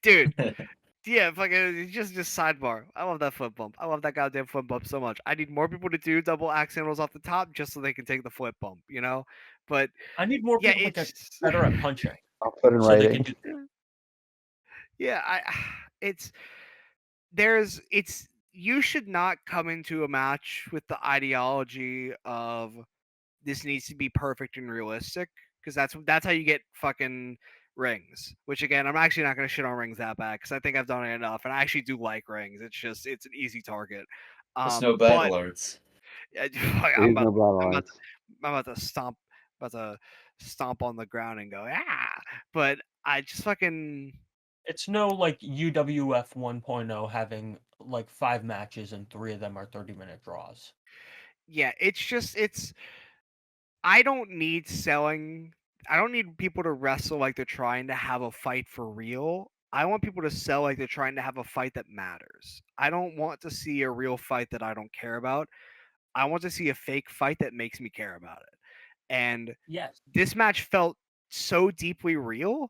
dude. Yeah, fucking just sidebar. I love that flip bump. I love that goddamn flip bump so much. I need more people to do double axe handles off the top just so they can take the flip bump, you know? But I need more yeah, people to get it's better at punching. I'll put in So they writing. can do yeah, it's you should not come into a match with the ideology of this needs to be perfect and realistic, because that's how you get fucking rings. Which again, I'm actually not going to shit on rings that bad because I think I've done it enough, and I actually do like rings. It's an easy target. There's no battle arts. I'm There's no battle arts. I'm about to stomp on the ground and go but I just fucking. It's no like UWF 1.0 having like 5 matches and 3 of them are 30-minute draws. Yeah, it's. I don't need selling. I don't need people to wrestle like they're trying to have a fight for real. I want people to sell like they're trying to have a fight that matters. I don't want to see a real fight that I don't care about. I want to see a fake fight that makes me care about it. And yes, this match felt so deeply real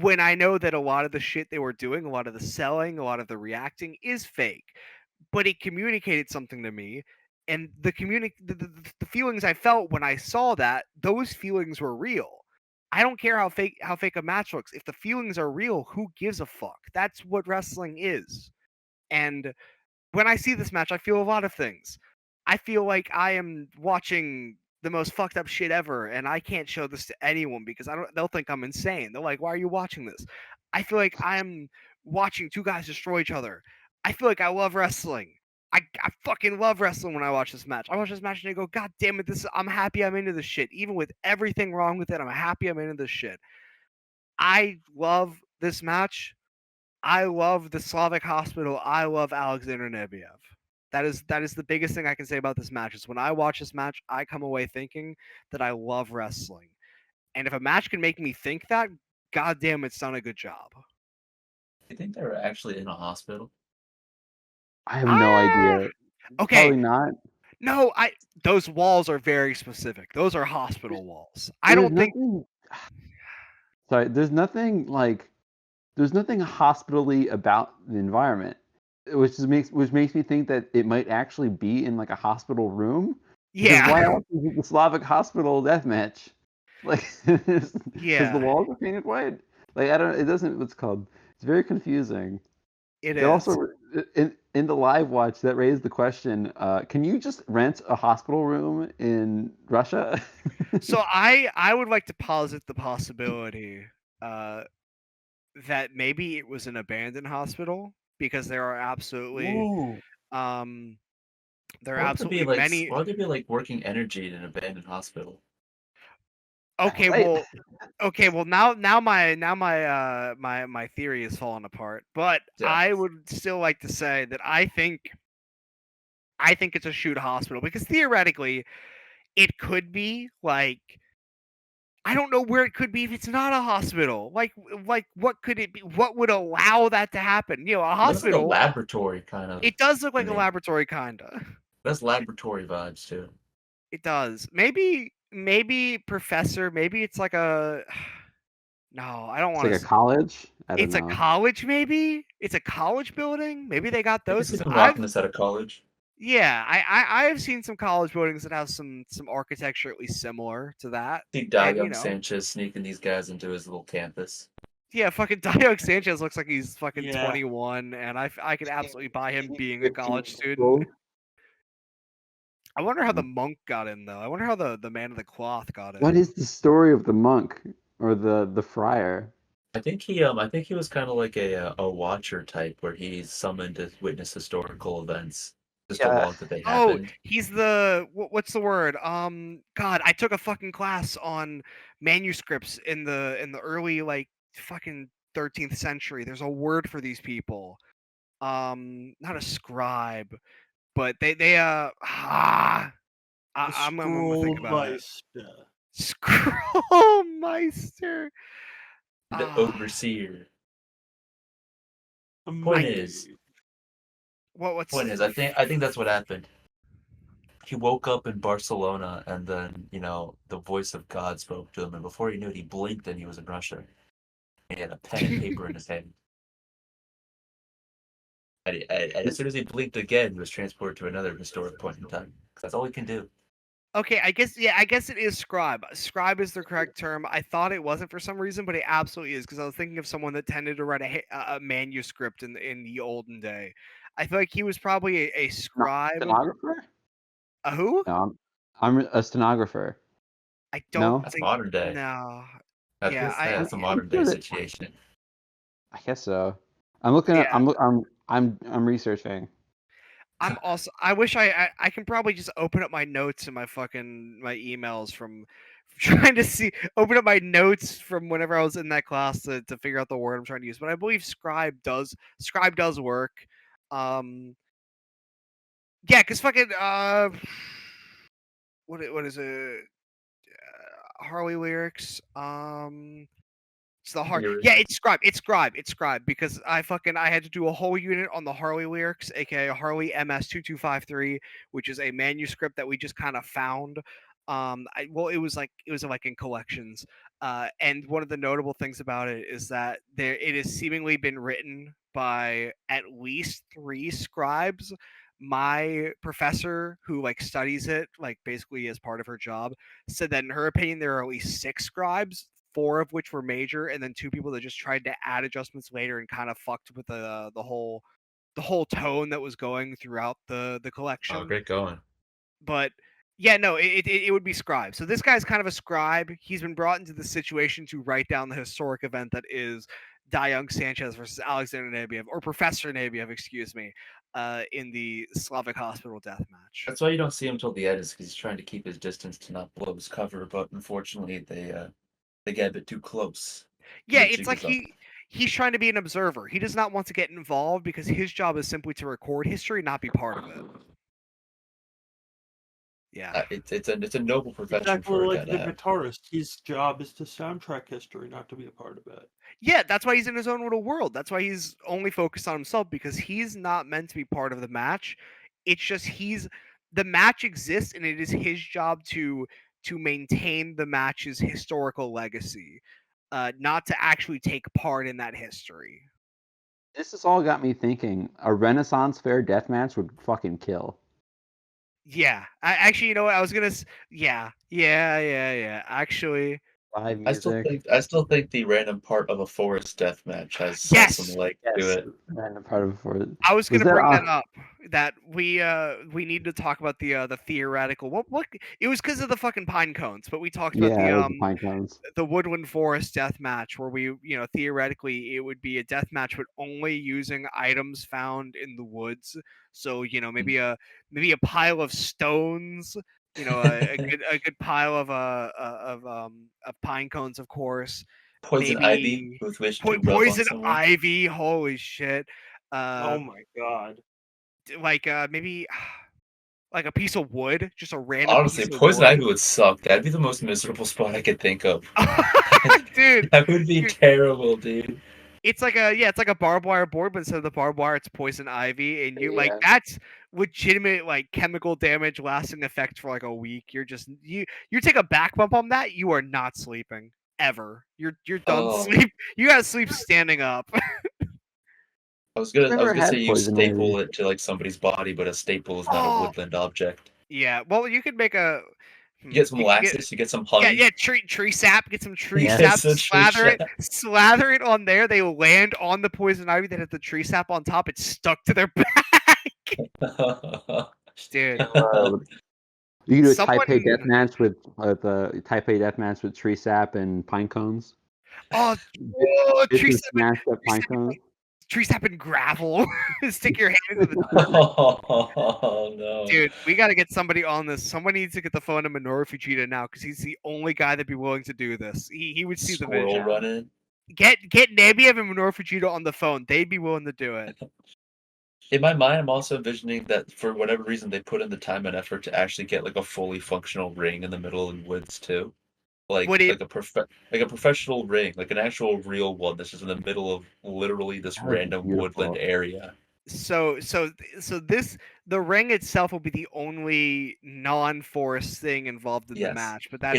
when I know that a lot of the shit they were doing, a lot of the selling, a lot of the reacting is fake, but it communicated something to me. And the feelings I felt when I saw that, those feelings were real. I don't care how fake a match looks. If the feelings are real, who gives a fuck? That's what wrestling is. And when I see this match, I feel a lot of things. I feel like I am watching the most fucked up shit ever, and I can't show this to anyone because they'll think I'm insane. They're like, "Why are you watching this?" I feel like I'm watching two guys destroy each other. I feel like I love wrestling. I fucking love wrestling when I watch this match. I watch this match and I go, "God damn it, I'm happy I'm into this shit." Even with everything wrong with it, I'm happy I'm into this shit. I love this match. I love the Slavic Hospital. I love Alexander Nebiev. That is the biggest thing I can say about this match. Is when I watch this match, I come away thinking that I love wrestling. And if a match can make me think that, goddamn, it's done a good job. Do you think they were actually in a hospital? I have no idea. Okay. Probably not. No, those walls are very specific. Those are hospital walls. I don't think. Sorry, there's nothing hospitally about the environment, which makes me think that it might actually be in like a hospital room. Yeah. Because why else is it the Slavic hospital deathmatch? Like, because the walls are painted white. Like it doesn't. What's called? It's very confusing. It is. is. Also, in the live watch, that raised the question: can you just rent a hospital room in Russia? So I would like to posit the possibility that maybe it was an abandoned hospital, because there are absolutely there are absolutely many. Why would there be like working energy in an abandoned hospital? Okay, Right. well now my theory is falling apart. But Yeah. I would still like to say that I think it's a shoot hospital, because theoretically it could be like, I don't know where it could be if it's not a hospital. Like what could it be? What would allow that to happen? You know, a Looks like a hospital. laboratory kind of. It does look like a me. laboratory, kinda. That's laboratory vibes too. It does. Maybe professor. Maybe it's like a. No, I don't It's want like to. a college. I don't It's a know. college, maybe. It's a college building. Maybe they got I can those. see 'Cause them rocking this out of college. yeah, I have seen some college buildings that have some architecture at least similar to that. See And Young Sanchez sneaking these guys into his little campus. yeah, fucking Diego Sanchez looks like he's fucking Yeah. 21, and I could absolutely buy him being a 15 college years student. old. I wonder how the monk got in though. I wonder how the man of the cloth got in. What is the story of the monk or the friar? I think he was kind of like a watcher type, where he's summoned to witness historical events just to Yeah. log that they Oh, happened. he's the what's the word? God, I took a fucking class on manuscripts in the early like fucking 13th century. There's a word for these people. Not a scribe, but I'm gonna think about it. Scrollmeister. The Ah, overseer. Point is, what's I think that's what happened. He woke up in Barcelona, and then the voice of God spoke to him, and before he knew it, he blinked and he was in Russia. And he had a pen and paper in his hand. And as soon as he blinked again, he was transported to another historic point in time. 'Cause that's all he can do. Okay, I guess it is scribe. Scribe is the correct term. I thought it wasn't for some reason, but it absolutely is because I was thinking of someone that tended to write a manuscript in the olden day. I feel like he was probably a scribe. Stenographer? A who? No, I'm a stenographer. I don't No? That's think. modern day. No. That's Yeah, that's a I'm modern day sure that- situation. I guess so. I'm looking at. Yeah. I'm researching. I'm also. I wish I can probably just open up my notes and my emails from trying to see open up my notes from whenever I was in that class to figure out the word I'm trying to use. But I believe scribe does work. Yeah, because fucking what is it? Harley lyrics. It's the hard. Lyrics. Yeah, it's scribe. It's scribe because I had to do a whole unit on the Harley lyrics, aka Harley MS-2253, which is a manuscript that we just kind of found. It was like in collections. And one of the notable things about it is that it has seemingly been written by at least 3 scribes. My professor, who like studies it, like basically as part of her job, said that in her opinion there are at least 6 scribes, 4 of which were major, and then 2 people that just tried to add adjustments later and kind of fucked with the whole tone that was going throughout the collection. Oh, great going. But yeah, no, it would be scribe. So this guy's kind of a scribe. He's been brought into the situation to write down the historic event that is Young Sanchez versus Alexander Nebiev, or Professor Nebiev, excuse me, in the Slavic Hospital death match. That's why you don't see him till the end, is because he's trying to keep his distance to not blow his cover. But unfortunately, they get a bit too close. Yeah, The it's jig like is up. he's trying to be an observer. He does not want to get involved because his job is simply to record history, not be part of it. Yeah. It's a noble profession Exactly for a like guy the to have. guitarist. His job is to soundtrack history, not to be a part of it. Yeah, that's why he's in his own little world. That's why he's only focused on himself, because he's not meant to be part of the match. It's just the match exists and it is his job to maintain the match's historical legacy, not to actually take part in that history. This has all got me thinking. A Renaissance Fair deathmatch would fucking kill. Yeah, actually, you know what? I was gonna. Yeah. Actually, Live I still think the random part of a forest death match has Yes! some leg to Yes, it. random part of it for it. I was gonna that bring on- that up. That we need to talk about the theoretical. What it was because of the fucking pine cones, but we talked about Yeah, it was the pine cones. the woodland forest death match, where we theoretically it would be a death match but only using items found in the woods. So maybe a pile of stones, a good pile of pine cones, of course. Poison Maybe ivy with which to rub on poison someone. ivy. Holy shit! Oh my god. Like maybe like a piece of wood, just a random Honestly, piece of poison wood. ivy would suck. That'd be the most miserable spot I could think of. Dude, That would be terrible, dude. it's like a barbed wire board, but instead of the barbed wire, it's poison ivy, and you like Yeah. that's legitimate like chemical damage lasting effect for like a week. You take a back bump on that, you are not sleeping. ever. You're done Oh. sleep. You gotta sleep standing up. I was gonna had say you poison staple ivy. it to like somebody's body, but a staple is not a Oh, woodland object. yeah. Well, you could make a. You get some You could get molasses, you get some honey. yeah, tree sap. Get some tree Yeah. sap. Some tree Slather it on there. They will land on the poison ivy that has the tree sap on top. It's stuck to their back, dude. You can do a Someone- Taipei deathmatch with the Taipei deathmatch with tree sap and pine cones. Oh, It's tree a sap, smashed up pine cones. tree sap and gravel. Stick your hand into the. Oh no. Dude, we got to get somebody on this. Someone needs to get the phone to Minoru Fujita now because he's the only guy that'd be willing to do this. He would see the Squirrel vision. running. Get Nabiev and Minoru Fujita on the phone. They'd be willing to do it. In my mind, I'm also envisioning that for whatever reason they put in the time and effort to actually get like a fully functional ring in the middle of the woods too. Like Would it- like a professional ring, like an actual real one that's just in the middle of literally this That would be random beautiful. woodland area. So the ring itself will be the only non-forest thing involved in the Yes. match. But that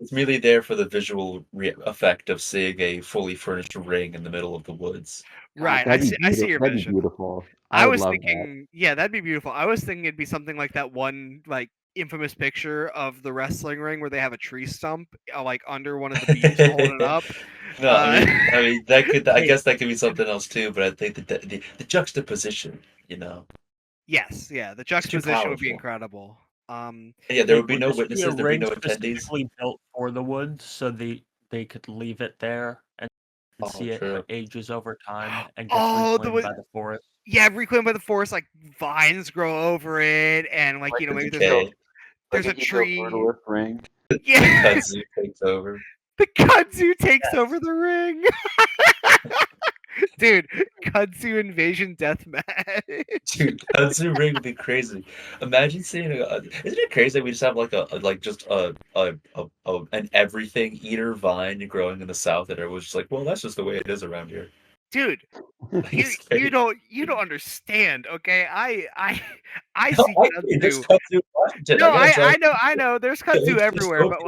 It's merely there for the visual effect of seeing a fully furnished ring in the middle of the woods. right. That'd I be see your That'd be vision. beautiful. I would was love thinking, yeah, that'd be beautiful. I was thinking it'd be something like that one like infamous picture of the wrestling ring where they have a tree stump like under one of the beams holding it up. No, I mean that could. I Hey. guess that could be something else too. But I think that the juxtaposition, you know, Yes, yeah, the too juxtaposition would be powerful. incredible. Yeah, there would be would no this witnesses. a There'd be ring no attendees. specifically built for the woods, so they could leave it there and Oh, see it true. ages over time and gets Oh, reclaimed by the forest. yeah, reclaimed by the forest, like vines grow over it, and like Like you know the maybe decay. there's a Like a tree. brutalist ring. Yeah, Kudzu takes over. the kudzu takes Yes. over the ring. Dude, kudzu invasion deathmatch. Dude, Kudzu ring would be crazy. Imagine seeing isn't it crazy that we just have like an everything eater vine growing in the south that everyone's just like, well, that's just the way it is around here. Dude, It's you crazy. don't understand, okay? I No, see there's kudzu. Kudzu in Washington. No, I gotta tell I know. There's kudzu It's just everywhere, so but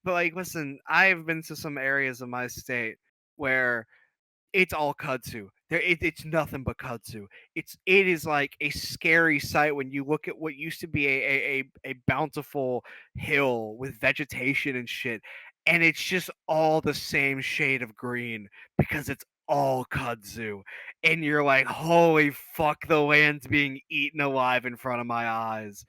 good. listen, I've been to some areas of my state where it's all kudzu. It's nothing but kudzu. It is like a scary sight when you look at what used to be a bountiful hill with vegetation and shit, and it's just all the same shade of green because it's all kudzu, and you're like, holy fuck, the land's being eaten alive in front of my eyes.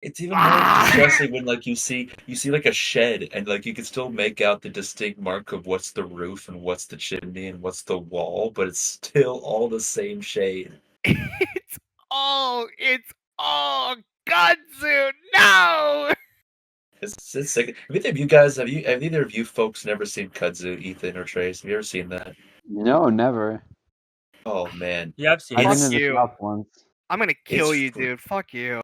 It's even more distressing when like you see like a shed and like you can still make out the distinct mark of what's the roof and what's the chimney and what's the wall, but it's still all the same shade. It's all kudzu. No. It's sick. Have either of you folks never seen Kudzu, Ethan or Trace? Have you ever seen that? No, never. Oh man. Yeah, I've seen I've Fuck been to the you. South once. I'm gonna kill It's you, fr- dude. Fuck you.